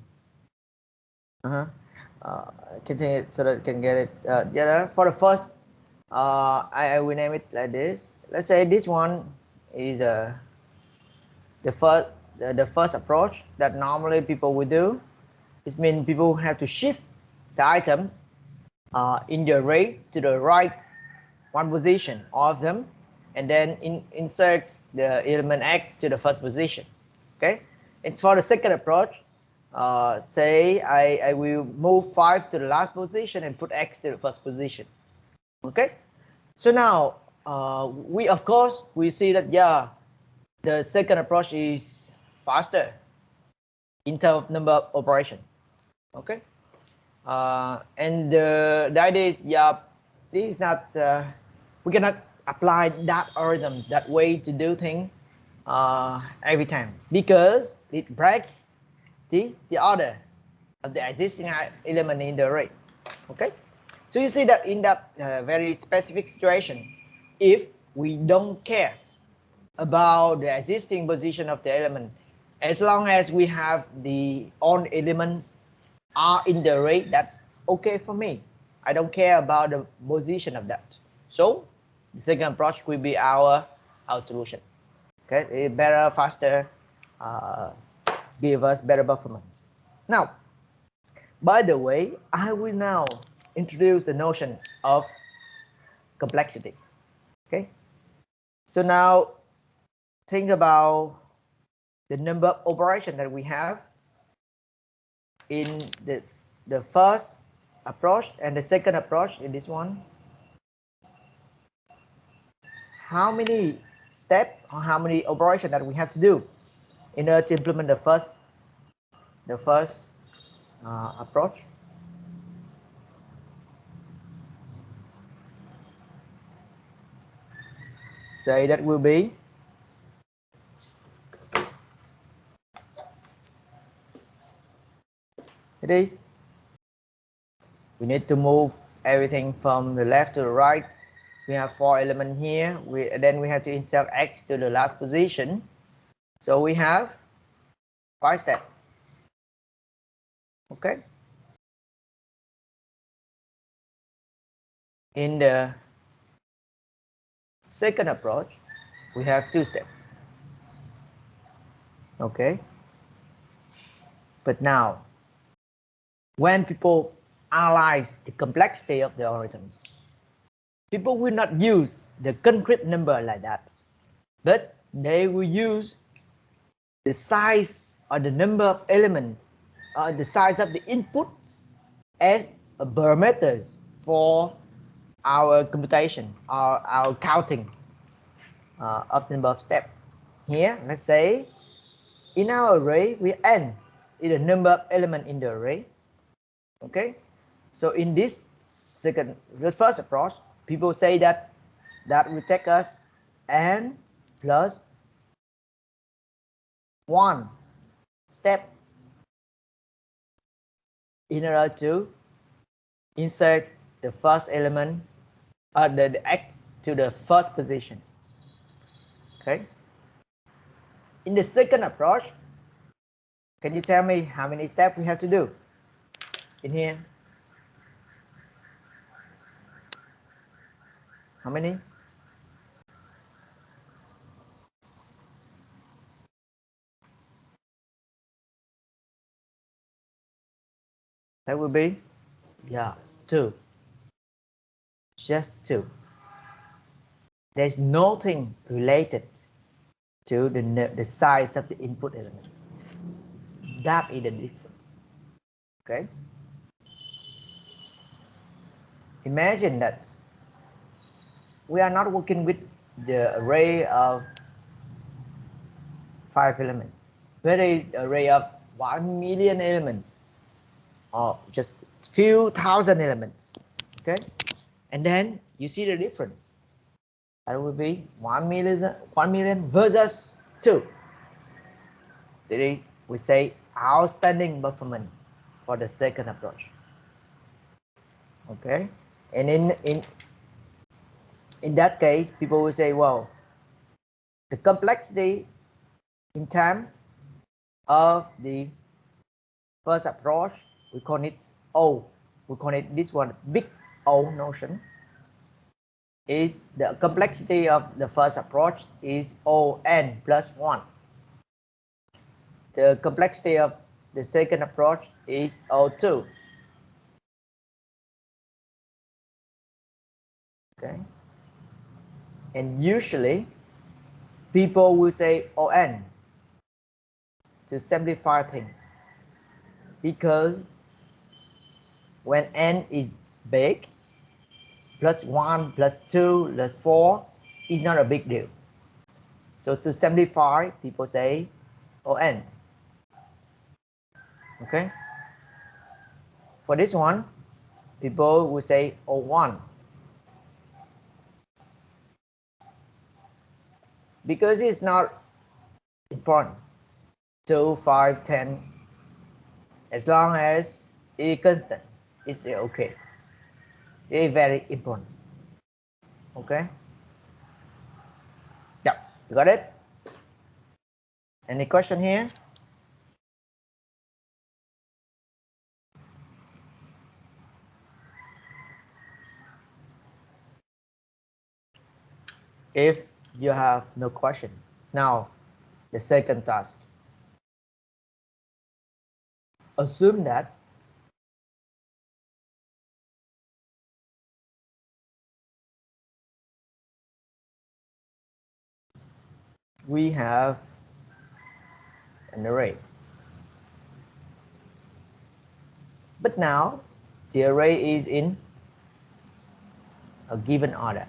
Continue it so that you can get it. Yeah. For the first, I will name it like this. Let's say this one is the first approach that normally people will do. It means people have to shift the items in the array to the right one position, all of them, and then insert the element x to the first position. Okay. It's for the second approach. Say I will move 5 to the last position and put x to the first position. Okay. So now we of course we see that yeah, the second approach is faster in terms of number of operation. Okay. And the idea is yeah, this is not we cannot apply that algorithm, that way to do things every time, because it breaks the order of the existing element in the array. Okay. So you see that in that very specific situation, if we don't care about the existing position of the element, as long as we have the own elements are in the array, that's okay for me. I don't care about the position of that. So the second approach will be our solution. Okay, it's better, faster, give us better performance. Now, by the way, I will now introduce the notion of complexity. Okay, so now think about the number of operations that we have in the first approach and the second approach in this one. How many steps or how many operations that we have to do in order to implement the first approach? Say that will be it is We need to move everything from the left to the right. We have 4 elements here. Then we have to insert x to the last position. So we have 5 steps. Okay. In the second approach, we have 2 steps. Okay. But now, when people analyze the complexity of the algorithms, people will not use the concrete number like that, but they will use the size or the number of elements or the size of the input as a parameters for our computation or our counting of the number of steps. Here, let's say in our array, we n is the number of elements in the array. Okay, so in this the first approach, people say that will take us n plus 1 step in order to insert the first element the x to the first position. Okay. In the second approach, can you tell me how many steps we have to do in here? How many? That will be, yeah, 2. Just 2. There's nothing related to the size of the input element. That is the difference. Okay. Imagine that we are not working with the array of 5 elements. Where is the array of 1 million elements or just few thousand elements. Okay, and then you see the difference. That will be 1 million versus 2. Today we say outstanding performance for the second approach. Okay, and in that case, people will say, well, the complexity in terms of the first approach, we call it O. We call it this one big O notion. Is the complexity of the first approach is O(n) plus 1. The complexity of the second approach is O2. Okay, and usually people will say On to simplify things, because when n is big, plus 1 plus 2 plus 4 is not a big deal. So to simplify, people say On. Okay, for this one, people will say O1, because it's not important. 2, 5, 10, as long as it's constant, it's okay. It's very important. Okay, yeah, you got it? Any question here? If you have no question, now the second task. Assume that we have an array, but now the array is in a given order.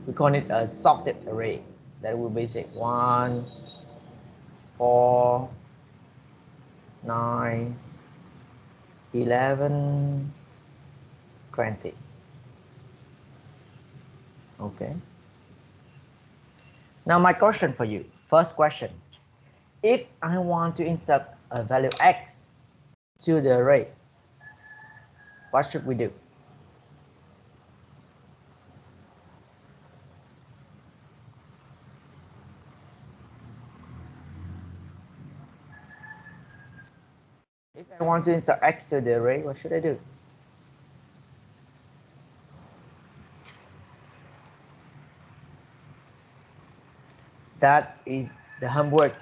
We call it a sorted array. That will be say 1, 4, 9, 11, 20. Okay. Now my question for you, first question. If I want to insert a value x to the array, What should we do? If I want to insert x to the array, what should I do? That is the homework.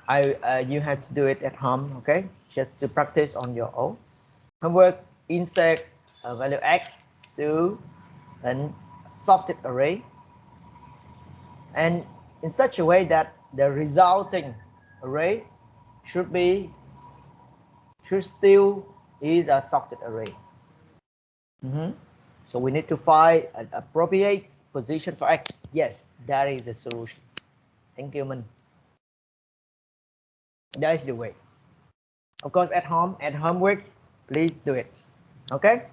You have to do it at home, okay? Just to practice on your own. Homework: insert a value x to a sorted array, and in such a way that the resulting array should still is a sorted array. So we need to find an appropriate position for x. Yes, that is the solution. Thank you, Minh. That is the way. Of course, at home, at homework, please do it. Okay?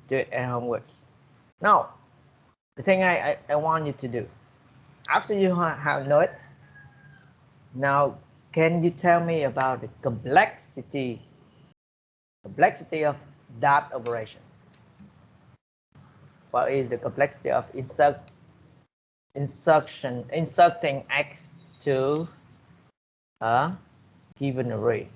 Do it at homework. Now, the thing I want you to do, after you have know it, now can you tell me about the complexity of that operation? What is the complexity of inserting x to a given array?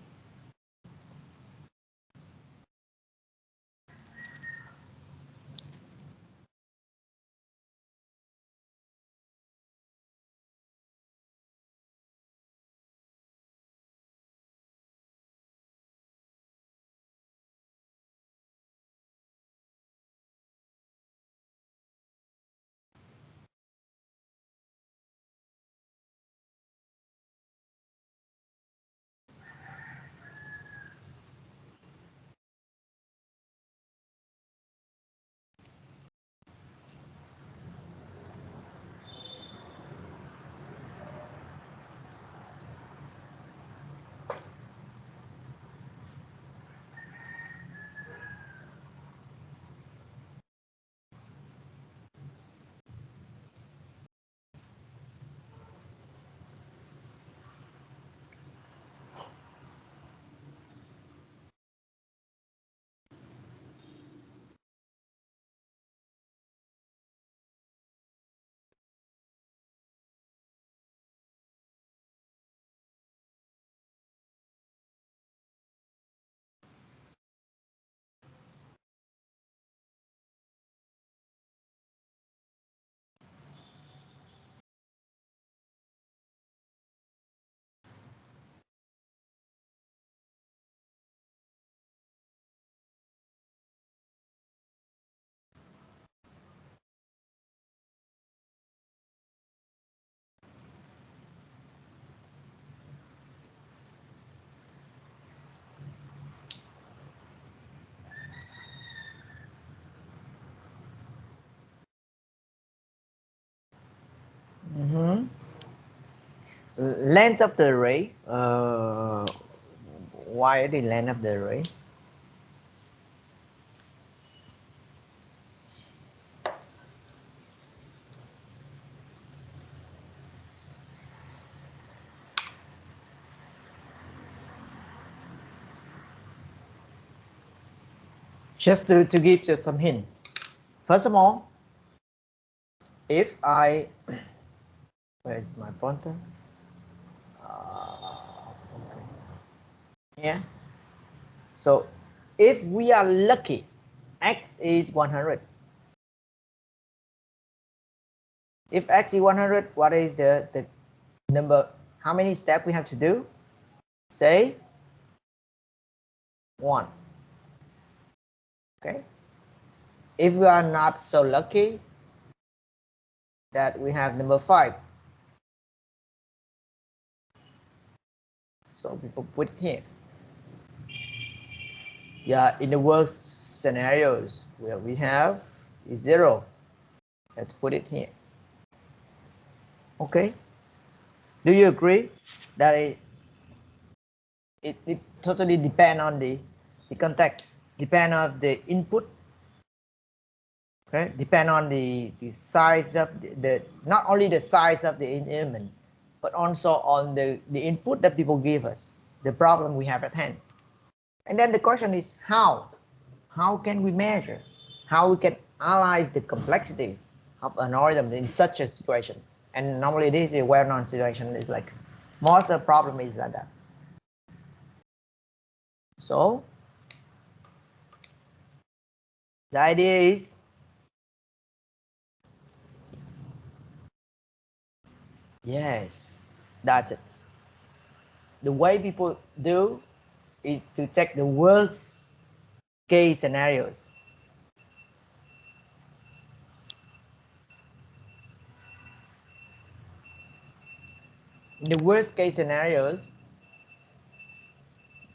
Length of the array. Why the length of the array? Just to give you some hint. First of all, if I, where is my pointer? Okay. Yeah. So if we are lucky, x is 100. If x is 100, what is the number? How many steps we have to do? Say 1. Okay. If we are not so lucky that we have number 5, so people put it here. Yeah, in the worst scenarios where we have is 0, let's put it here. Okay. Do you agree that it totally depends on the context, depend on the input, okay? Depend on the size of the not only the size of the element, but also on the input that people give us, the problem we have at hand. And then the question is how how can we measure, how we can analyze the complexities of an algorithm in such a situation. And normally this is a well-known situation. It's like most of the problem is like that. So the idea is yes, that's it. The way people do is to check the worst case scenarios. In the worst case scenarios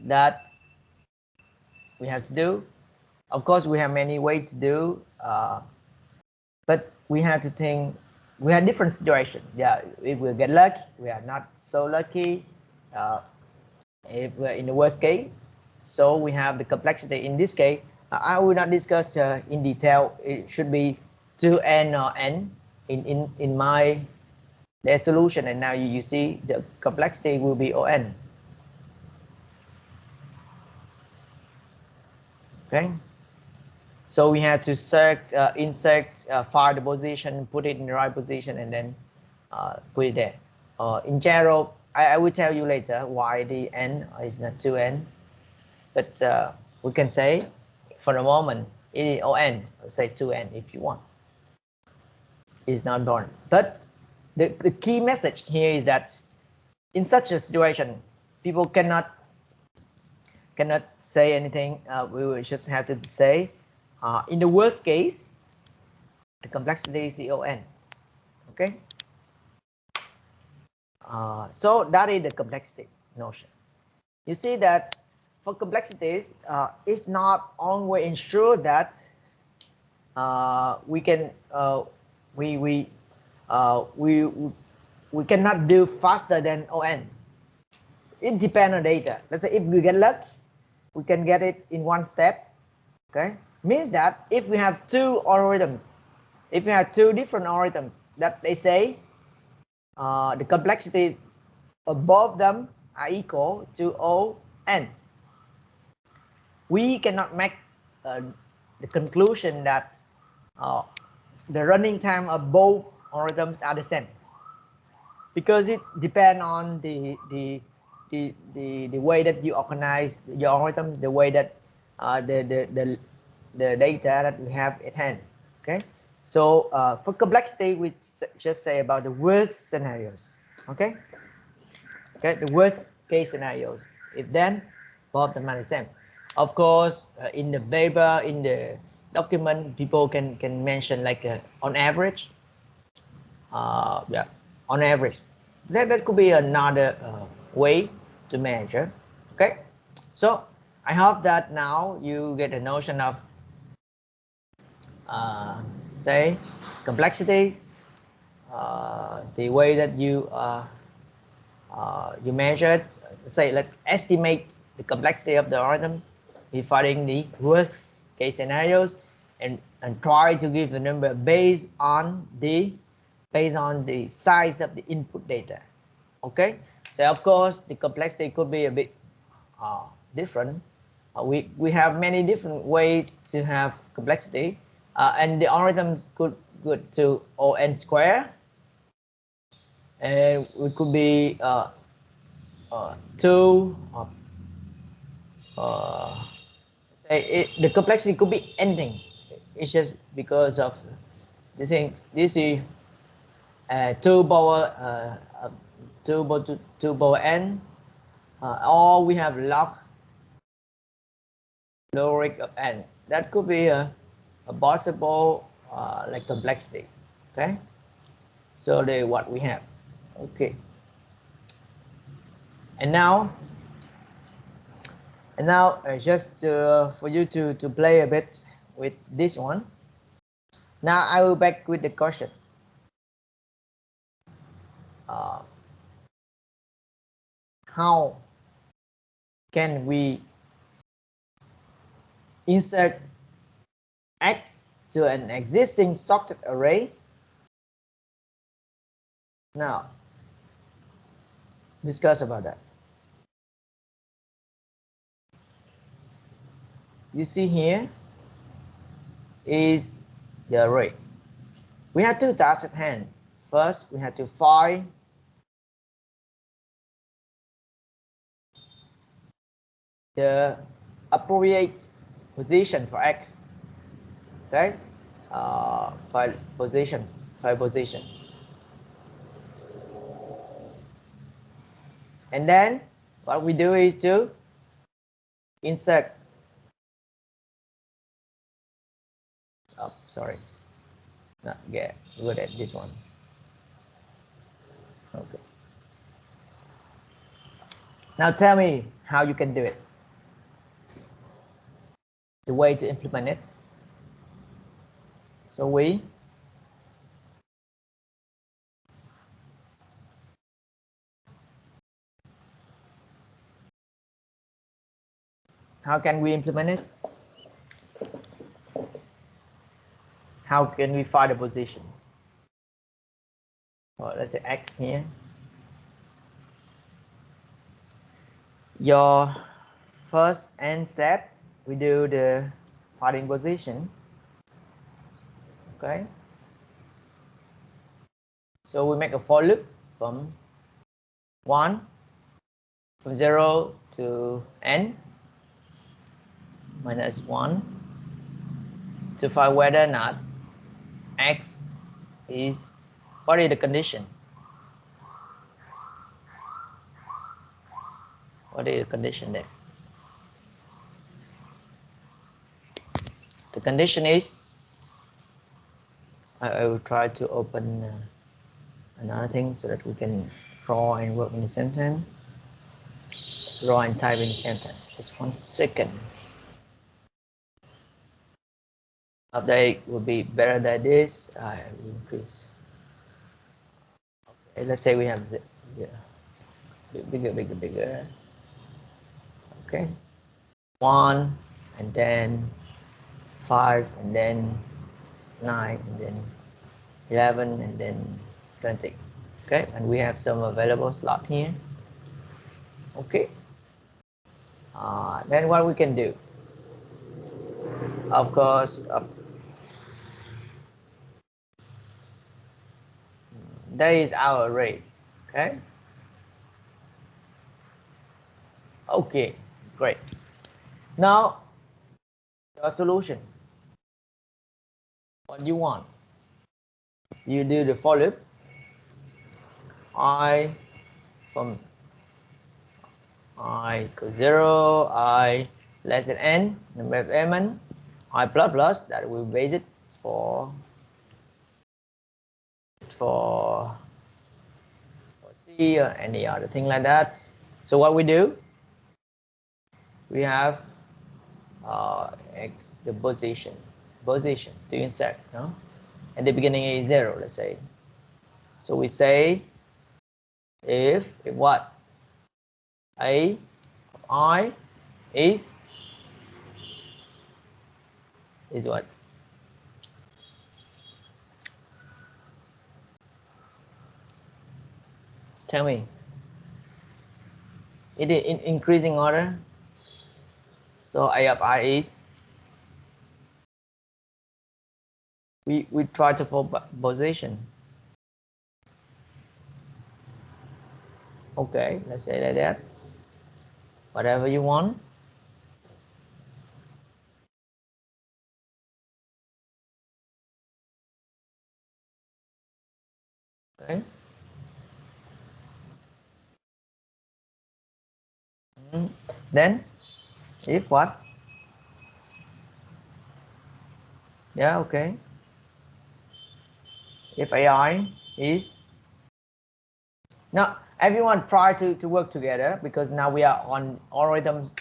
that we have to do, of course we have many ways to do, but we have to think, we have different situations. Yeah, if we get lucky, we are not so lucky. If we're in the worst case, so we have the complexity. In this case, I will not discuss in detail. It should be 2n or n in my the solution, and now you see the complexity will be on. Okay, so we have to insert file the position, put it in the right position, and then put it there. In general, I will tell you later why the n is not 2n, but we can say for the moment it is on, say 2n if you want. It's not born, but the key message here is that in such a situation, people cannot say anything. We will just have to say, in the worst case, the complexity is on. Okay. So that is the complexity notion. You see that for complexities, it's not always ensured that we can we cannot do faster than on. It depends on data. Let's say if we get luck, we can get it in one step. Okay, means that if we have two algorithms, if we have two different algorithms that they say the complexity above them are equal to on, we cannot make the conclusion that the running time of both algorithms are the same, because it depends on the way that you organize your algorithms, the way that the data that we have at hand. Okay, so for complexity, we just say about the worst scenarios. Okay, the worst case scenarios. If then both of them are the same. Of course, in the paper, in the document, people can mention like on average. Yeah, on average. That could be another way to measure. Okay, so I hope that now you get a notion of say complexity, the way that you measure it. Say let's estimate the complexity of the algorithms, finding the worst case scenarios, and try to give the number based on the size of the input data. Okay, so of course the complexity could be a bit different. We have many different ways to have complexity, and the algorithms could go to on square, and it could be 2. The complexity could be anything. It's just because of the thing. This is 2 power 2 power n, or we have log logarithm of n. That could be a possible like complexity. Okay, so the what we have. Okay, and now just for you to play a bit with this one. Now I will back with the question. How can we insert x to an existing sorted array? Now discuss about that. You see here is the array. We have two tasks at hand. First, we have to find the appropriate position for x. Okay, file position. And then what we do is to insert. Oh, sorry, not get good at this one. Okay. Now tell me how you can do it. The way to implement it. So how can we implement it? How can we find the position? Well, let's say x here. Your first end step, we do the finding position. Okay. So we make a for loop from 0 to n minus 1 to find whether or not x is, what is the condition? What is the condition there? The condition is, I will try to open another thing so that we can draw and work in the same time. Draw and type in the same time. Just 1 second. Update will be better than this. I will increase. Okay, let's say we have 0. Bigger. Okay. 1 and then 5 and then 9 and then 11 and then 20. Okay, and we have some available slot here. Okay. Then what we can do? Of course, that is our array. Okay. Okay, great. Now, your solution. What you want? You do the for loop. From I equals 0, I less than n, number of element, I plus, that will base it for C or any other thing like that. So what we do, we have x, the position to insert, no? At the beginning is 0, let's say. So we say if what? A of I is what? Tell me. It is in increasing order. So A of I is, we try to find position. Okay, let's say like that. Whatever you want. Okay. Then if what? Yeah, okay. If AI is, now everyone try to work together, because now we are on algorithms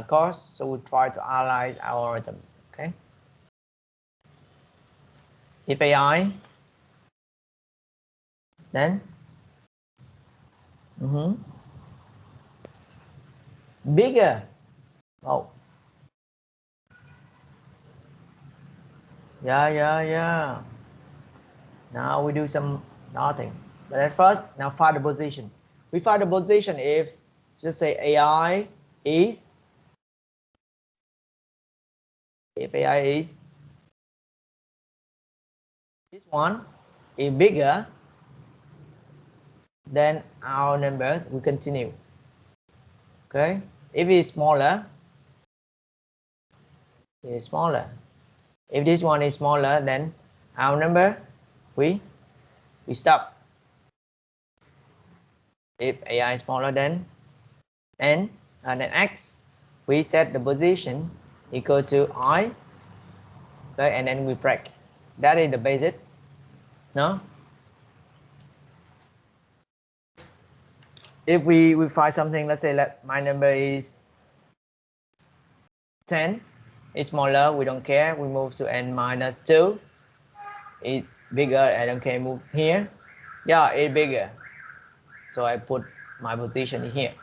course, so we try to analyze our algorithms. Okay. If AI, then bigger. Oh, yeah. Now we do some nothing. But at first, now find the position. We find the position if, just say AI is, if AI is this one is bigger than our numbers, we continue. Okay, if it's smaller, it's smaller. If this one is smaller than our number, we stop. If AI is smaller than n than x, we set the position equal to I, okay, and then we break. That is the basic. No. If we find something, let's say that my number is 10, it's smaller, we don't care, we move to n minus 2. It's bigger, I don't care, move here. Yeah, it's bigger. So I put my position here.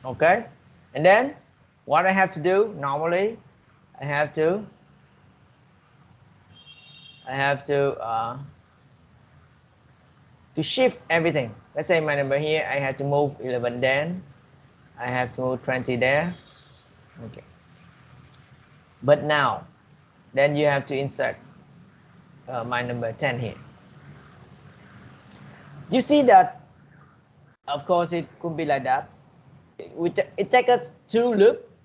Okay, and then what I have to do normally, I have to shift everything. Let's say my number here, I have to move 11 then, I have to move 20 there. Okay, but now then you have to insert my number 10 here. You see that, of course, it could be like that. It takes us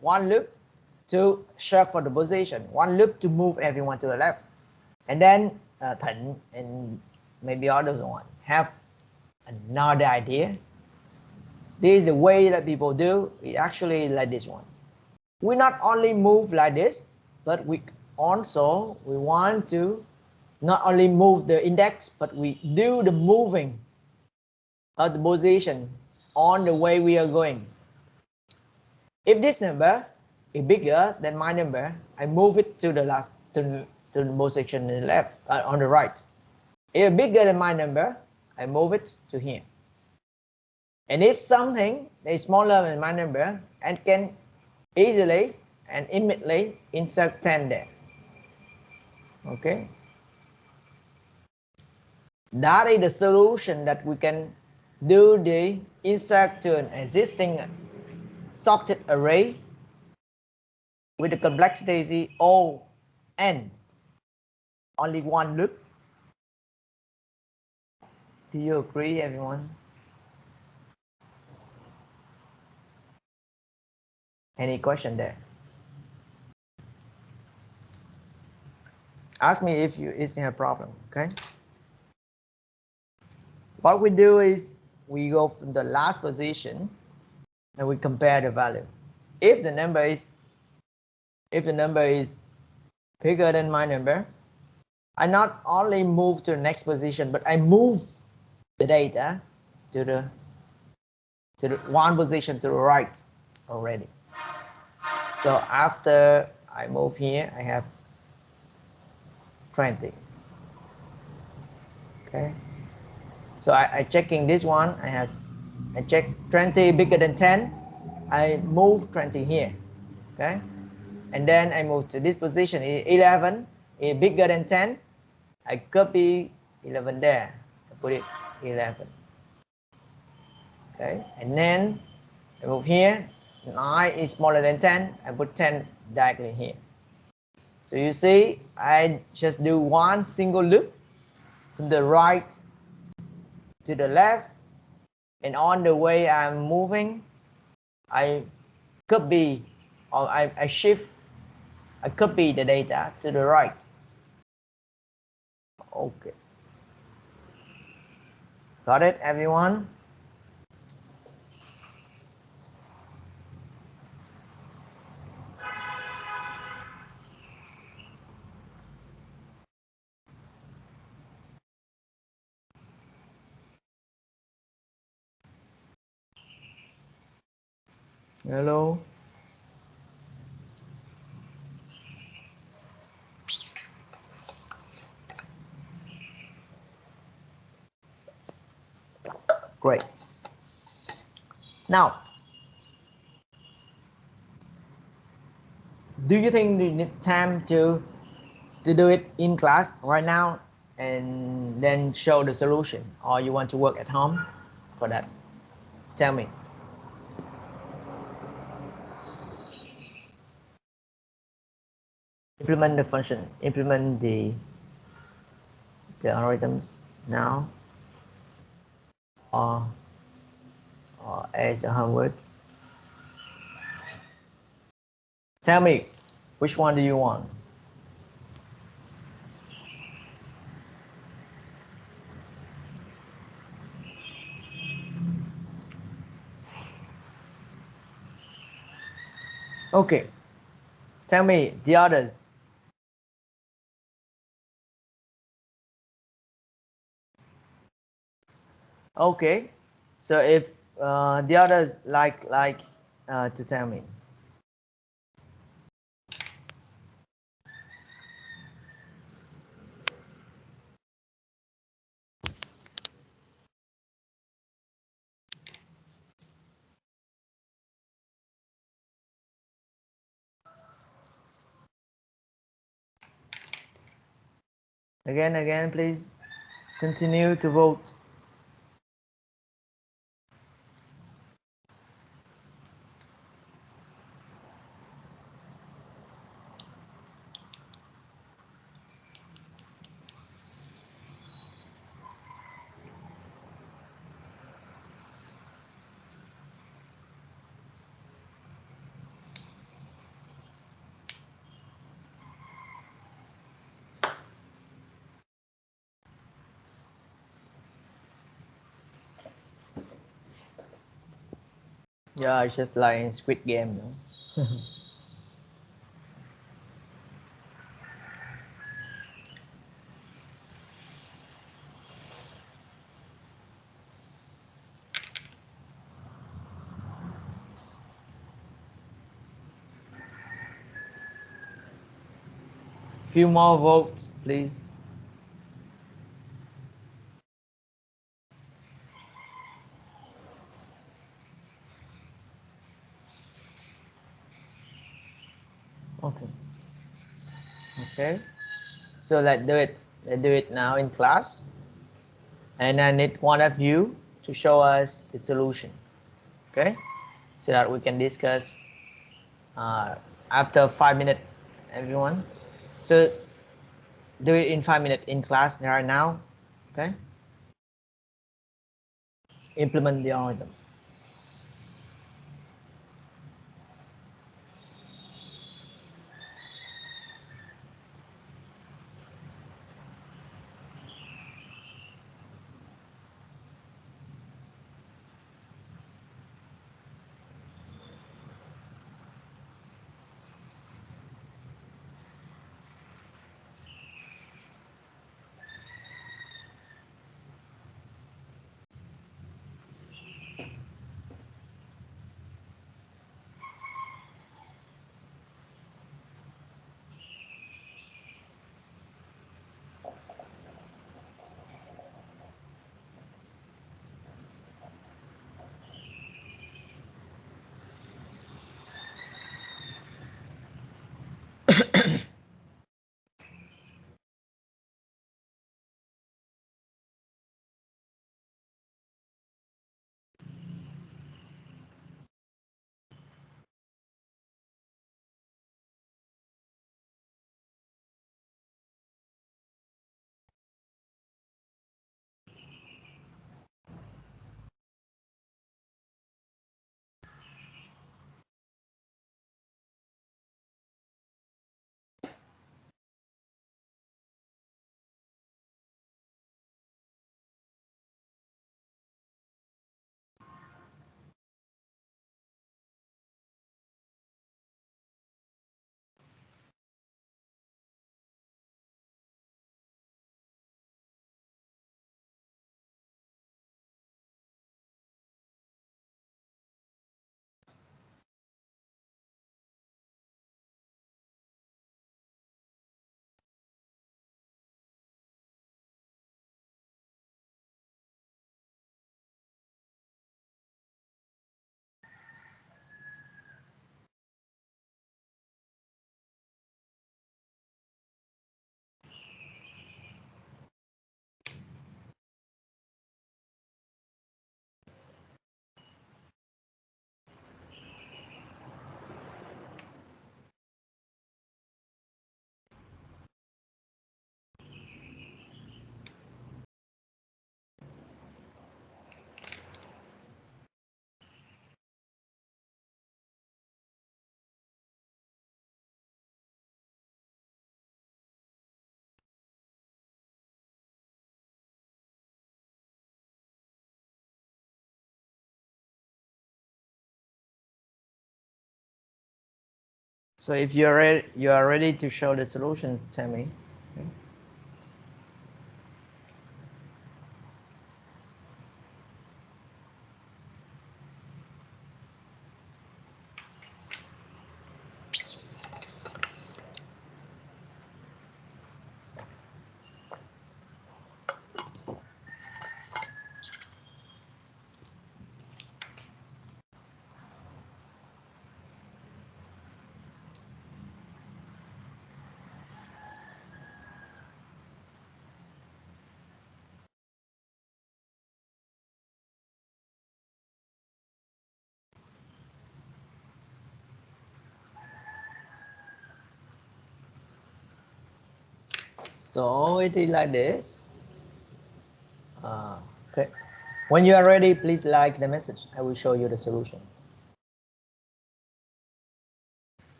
one loop to search for the position, one loop to move everyone to the left, and then Thịnh and maybe others one have another idea. This is the way that people do it, actually like this one. We not only move like this, but we want to not only move the index, but we do the moving of the position on the way we are going. If this number is bigger than my number, I move it to the last to the position on the left, on the right. If it's bigger than my number, I move it to here. And if something is smaller than my number, I can easily and immediately insert 10 there. Okay, that is the solution that we can do the insert to an existing sorted array with the complexity O n, only one loop. Do you agree, everyone? Any question there? Ask me if you have a problem. Okay, what we do is we go from the last position and we compare the value. If the number is bigger than my number, I not only move to the next position, but I move the data to the one position to the right already. So after I move here, I have 20. Okay, so I checking this one. I check 20 bigger than 10. I move 20 here. Okay, and then I move to this position. 11 is bigger than 10. I copy 11 there. I put it 11. Okay, and then I move here. 9 is smaller than 10. I put 10 directly here. So you see, I just do one single loop from the right to the left, and on the way I'm moving, I copy or I shift, I copy the data to the right. Okay, got it, everyone? Hello. Great. Now, do you think you need time to do it in class right now and then show the solution, or you want to work at home for that? Tell me. implement the function, implement the algorithms now, or as a homework. Tell me, which one do you want? Okay, tell me the others. Okay, so if the others like to tell me. Again, please continue to vote. Yeah, it's just like in Squid Game. No? Few more votes, please. Okay. Okay. So let's do it. Let's do it now in class. And I need one of you to show us the solution. Okay. So that we can discuss after 5 minutes, everyone. So do it in 5 minutes in class right now. Okay. Implement the algorithm. So if you are ready to show the solution, tell me. Okay. So it is like this. Okay. When you are ready, please like the message. I will show you the solution.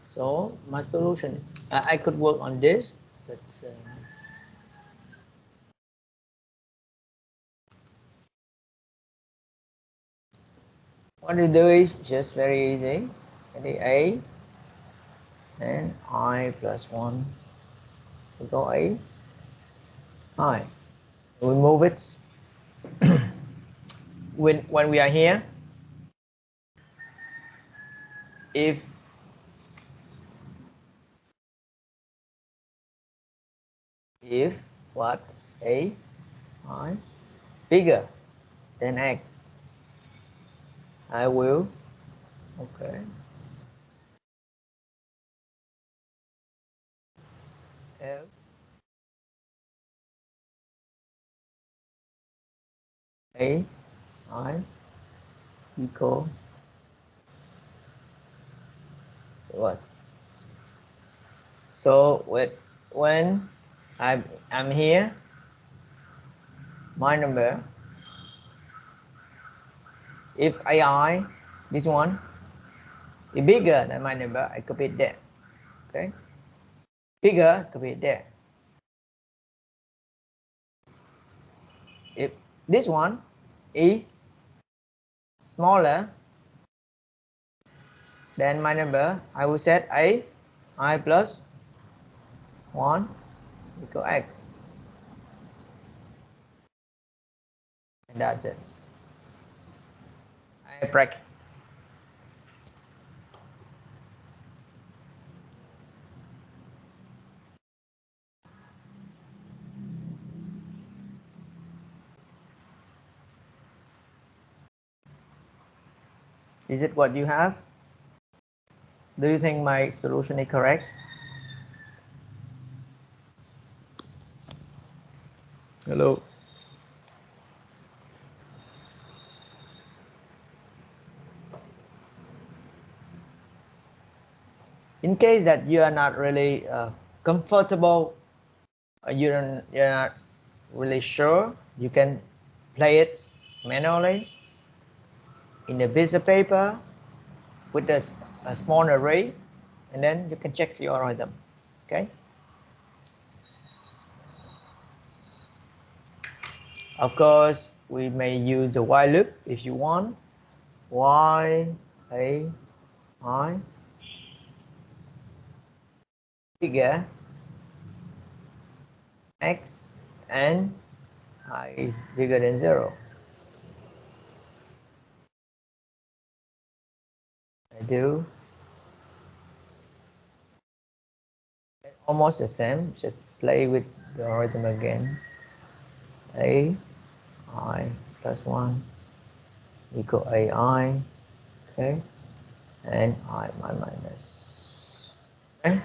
So my solution, I could work on this, but what you do is just very easy. The A and I plus 1 we go A, I. We move it when we are here. If what A, I bigger than X, I will, okay, F A, I equal what? So when I'm here, my number, if AI, this one, is bigger than my number, I copy it there. Okay, bigger, copy it there. If this one is smaller than my number, I will set I plus 1 equal X. And that's it. I break. Is it what you have? Do you think my solution is correct? Hello. In case that you are not really comfortable, or you're not really sure, you can play it manually in a piece of paper with a small array, and then you can check your algorithm. Okay. Of course, we may use the while loop if you want. Y A I bigger X and I is bigger than 0. I do almost the same, just play with the algorithm again. A I plus 1 equal AI, okay, and I minus. Okay.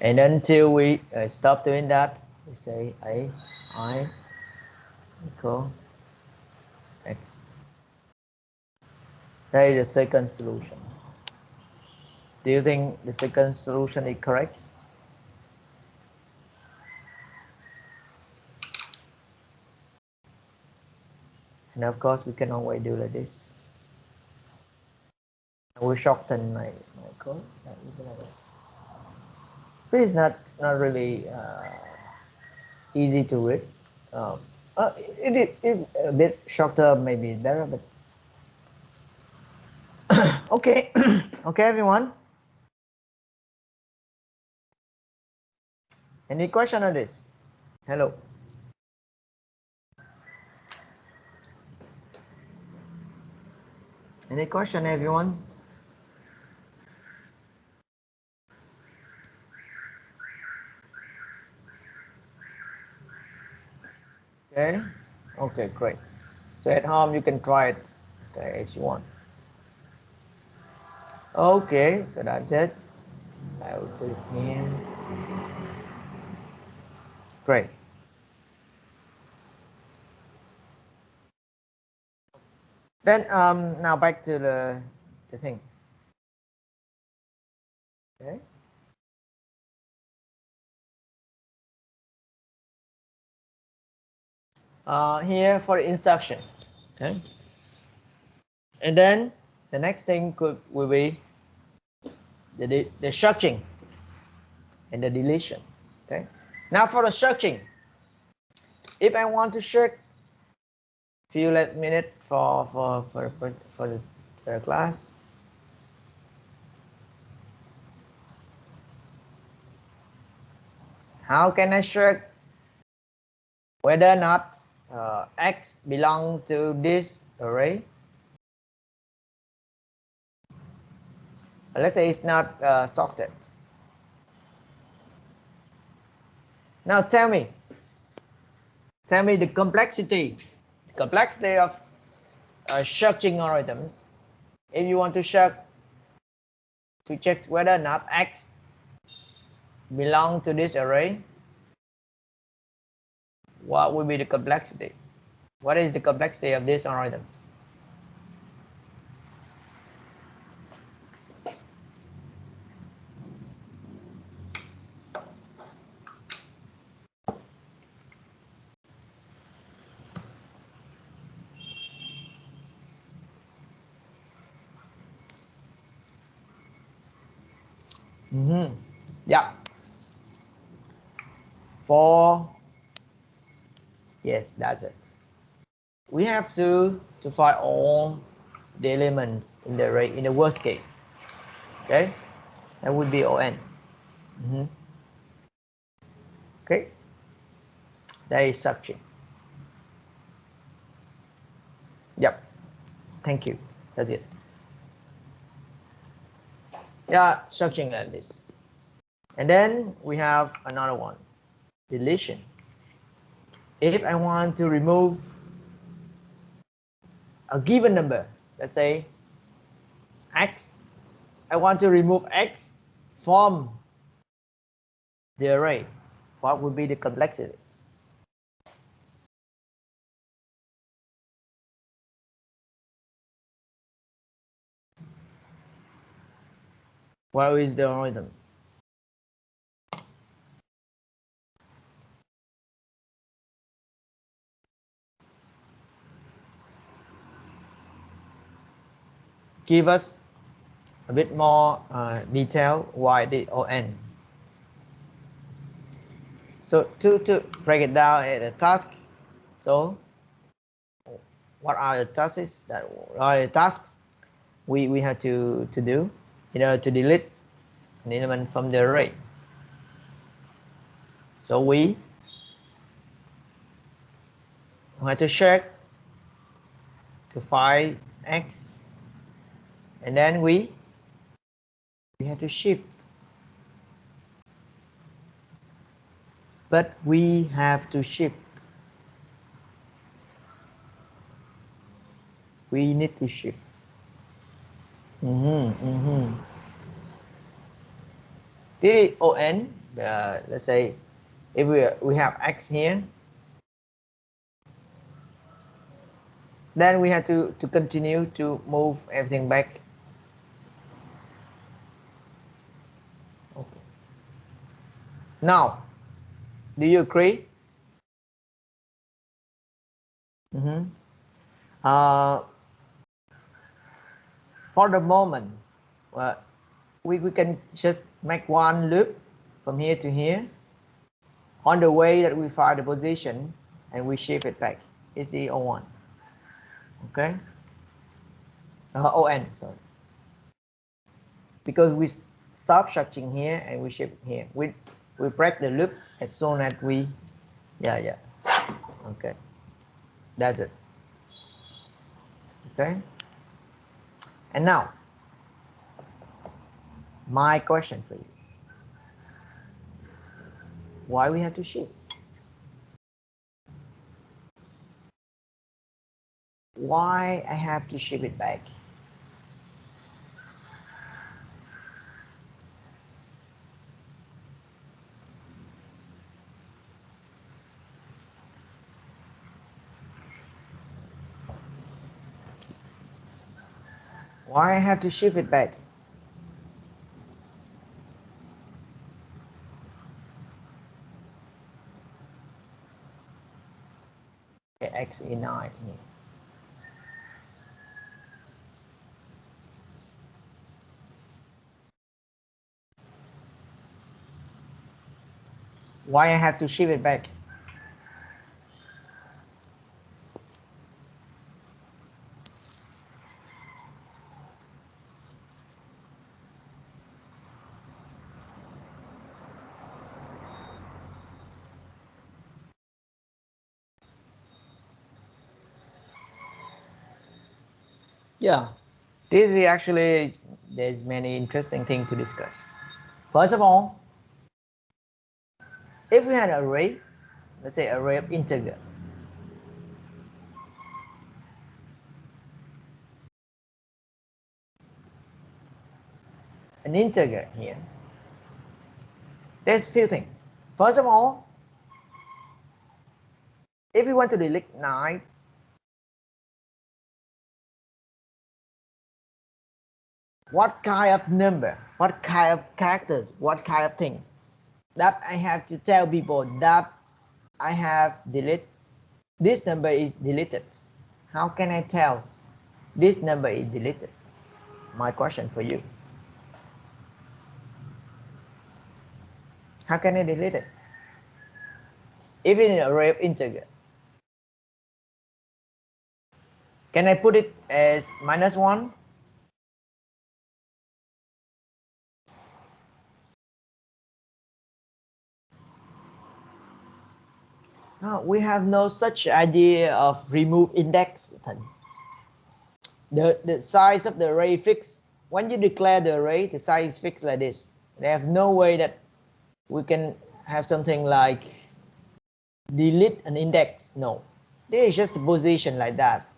And until we stop doing that, we say A I equal X. That is the second solution. Do you think the second solution is correct? And of course, we can always do like this. I will shorten my code like this. This is not really easy to read. It is a bit shorter, maybe better, but okay. Okay, everyone. Any question on this? Hello. Any question, everyone? Okay. Okay, great. So at home you can try it, okay, if you want. Okay, so that's it. I will put it here. Great. Then now back to the thing. Okay. Here for the instruction. Okay. And then the next thing will be the searching and the deletion. Okay. Now for the searching, if I want to search few less minutes for the class, how can I search whether or not X belong to this array? Let's say it's not sorted. Now tell me the complexity of searching algorithms. If you want to search to check whether or not X belong to this array, what will be the complexity? What is the complexity of this algorithm? Yeah. Yes, that's it. We have to find all the elements in the array in the worst case. Okay, that would be on. Okay, that is searching. Yep. Thank you. That's it. Yeah, searching like this. And then we have another one, deletion. If I want to remove a given number, let's say X, I want to remove X from the array, what would be the complexity? Where is the algorithm? Give us a bit more detail why the on. So to break it down at a task, so what are the tasks we have to do in order to delete an element from the array? So we have to check to find X, and then we have to shift. But we have to shift. We need to shift. The on, let's say if we have X here, then we have to continue to move everything back. Okay. Now, do you agree? For the moment, we can just make one loop from here to here. On the way that we find the position and we shift it back. It's the O1. Okay? ON, sorry. Because we stop searching here and we shift here. We break the loop as soon as we, yeah. Okay. That's it. Okay. And now, my question for you. Why we have to shift? Why I have to shift it back? Why I have to shift it back? Okay, X is 9 here. Why I have to shift it back? Yeah, this is actually, there's many interesting things to discuss. First of all, if we had an array, let's say array of integer, an integer here, there's few things. First of all, if we want to delete 9, what kind of number, what kind of characters, what kind of things that I have to tell people that I have deleted, this number is deleted? How can I tell this number is deleted? My question for you. How can I delete it? Even in an array of integer. Can I put it as -1? No, we have no such idea of remove index. The size of the array fixed. When you declare the array, the size is fixed like this. They have no way that we can have something like delete an index. No, there is just a position like that.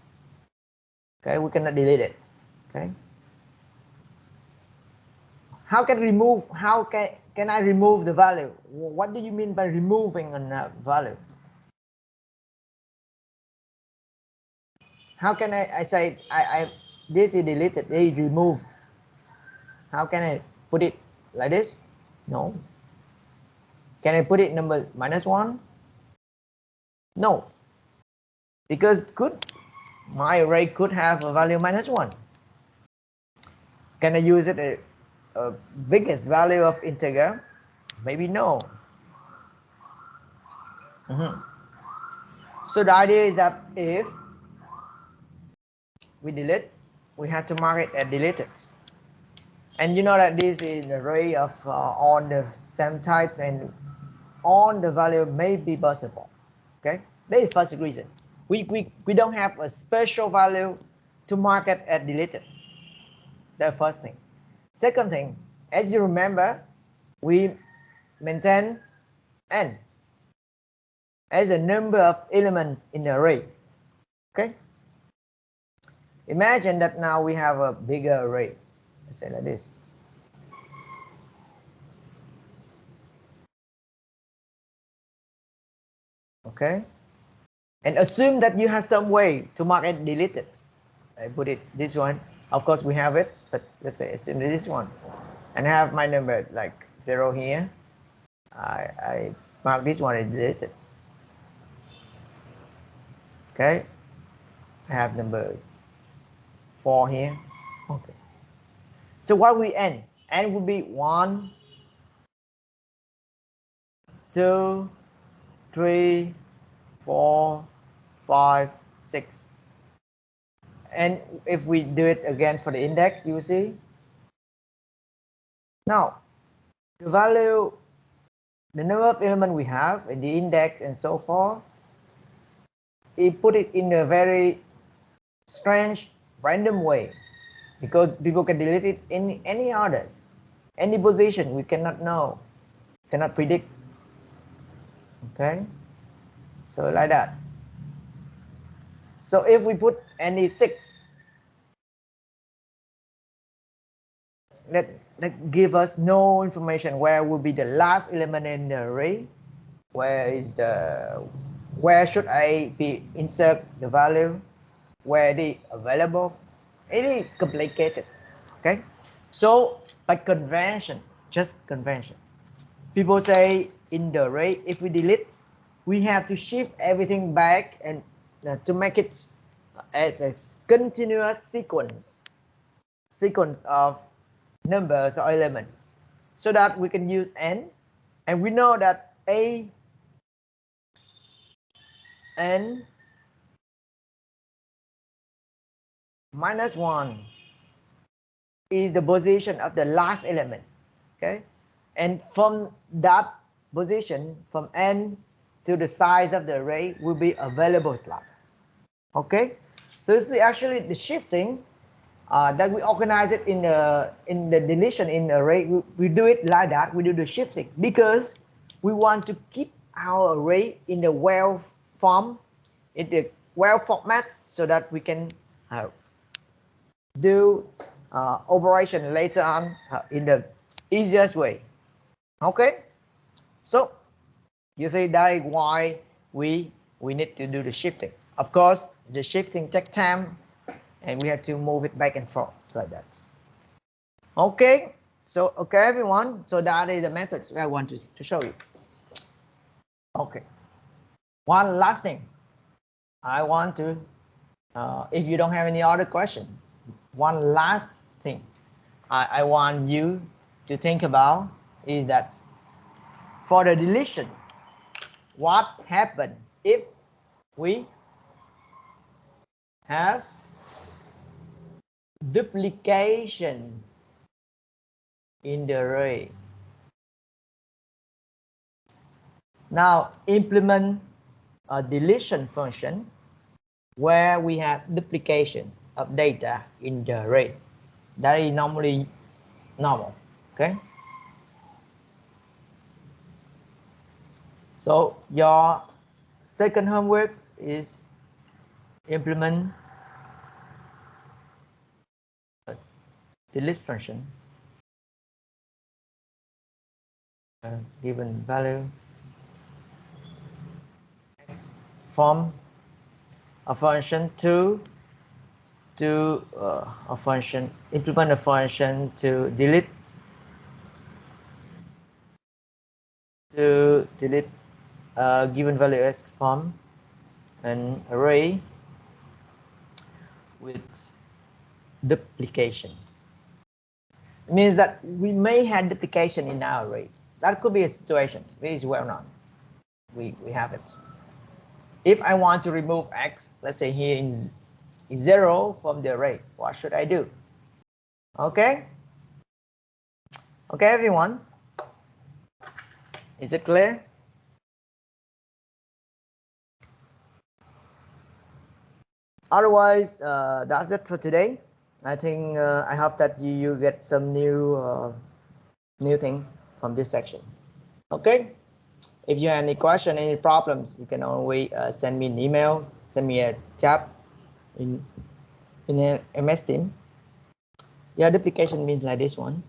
Okay, we cannot delete it. Okay. How can remove? How can I remove the value? What do you mean by removing a value? How can I say this is deleted, this is removed? How can I put it like this? No. Can I put it number -1? No. Because my array could have a value -1. Can I use it a biggest value of integer? Maybe no. So the idea is that if we delete, we have to mark it as deleted. And you know that this is an array of on the same type and on the value may be possible. Okay, that is first reason. We don't have a special value to mark it as deleted. That's first thing. Second thing, as you remember, we maintain n as a number of elements in the array. Okay. Imagine that now we have a bigger array. Let's say like this. Okay. And assume that you have some way to mark it deleted. I put it this one. Of course we have it, but let's say assume this one. And I have my number like 0 here. I mark this one as deleted. Okay. I have number 4 here. Okay. So what will n? N will be 1, 2, 3, 4, 5, 6. And if we do it again for the index, you see. Now, the value, the number of elements we have in the index and so forth, it put it in a very strange, random way, because people can delete it in any orders, any position we cannot know, cannot predict. Okay, so like that. So if we put any 6, that give us no information where will be the last element in the array, where should I be insert the value, where the available, any complicated. Okay, so by convention, just convention, people say in the array, if we delete, we have to shift everything back and to make it as a continuous sequence of numbers or elements, so that we can use n, and we know that n minus 1 is the position of the last element. Okay, and from that position, from n to the size of the array will be available slot. Okay, so this is actually the shifting that we organize it in the deletion in the array. We do it like that. We do the shifting because we want to keep our array in the well form, in the well format, so that we can do operation later on in the easiest way. Okay, so you see that is why we need to do the shifting. Of course, the shifting takes time, and we have to move it back and forth like that. Okay, so okay everyone, so that is the message that I want to show you. Okay, one last thing I want to, if you don't have any other question, one last thing I want you to think about is that for the deletion, what happened if we have duplication in the array? Now implement a deletion function where we have duplication of data in the array. That is normally normal. Okay, so your second homework is implement a delete function given value from a function to a function, implement a function to delete given value as from an array with duplication. It means that we may have duplication in our array. That could be a situation. This is well known. We have it. If I want to remove x, let's say here in 0 from the array, what should I do? Okay? Okay, everyone? Is it clear? Otherwise, that's it for today. I think I hope that you get some new things from this section. Okay? If you have any question, any problems, you can always send me an email, send me a chat in a MS Team. Yeah, duplication means like this one.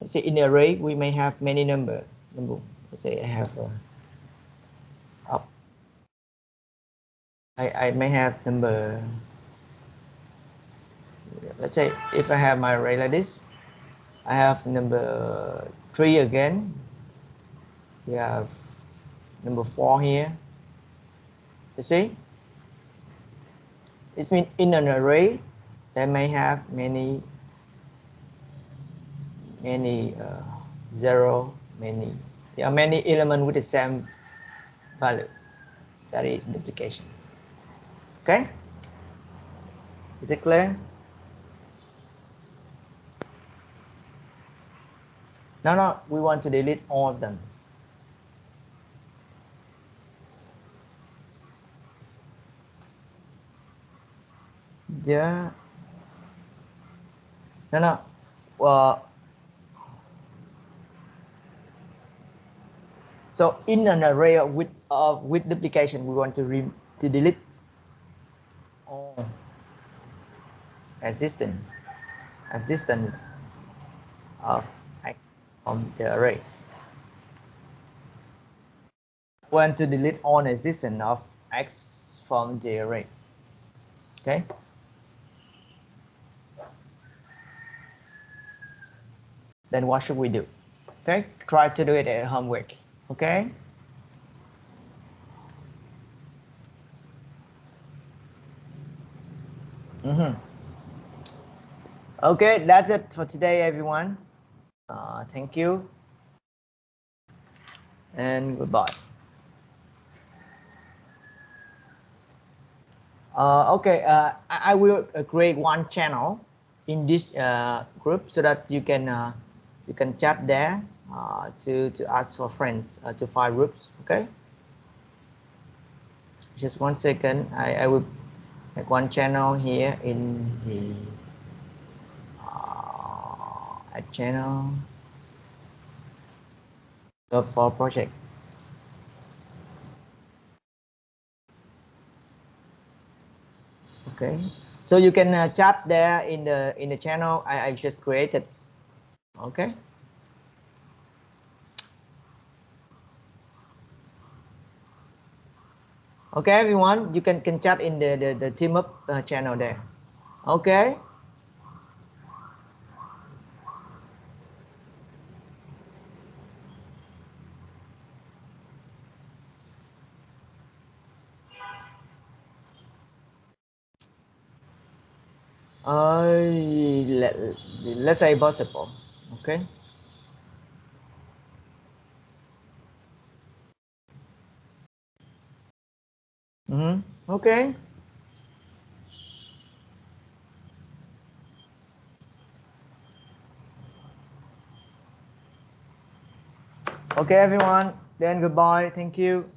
Let's say in the array we may have many number. Let's say I have I may have number. Let's say if I have my array like this, I have number 3 again. We have number 4 here. You see? It means in an array that may have many zero, many elements with the same value. That is duplication. Okay, is it clear? No, we want to delete all of them. Yeah. No. So in an array with duplication, we want to delete all existence of x from the array. We want to delete all existence of x from the array. Okay. Then what should we do? Okay, try to do it at homework. Okay. Okay, that's it for today, everyone. Thank you and goodbye. Okay, I will create one channel in this group so that you can chat there to ask for friends to find groups. Okay, just 1 second. I will make one channel here in the add channel for project. Okay, so you can chat there in the channel I just created. Okay. Okay, everyone, you can chat in the team up channel there. Okay. Let's say possible. Okay. Okay. Okay, everyone. Then goodbye. Thank you.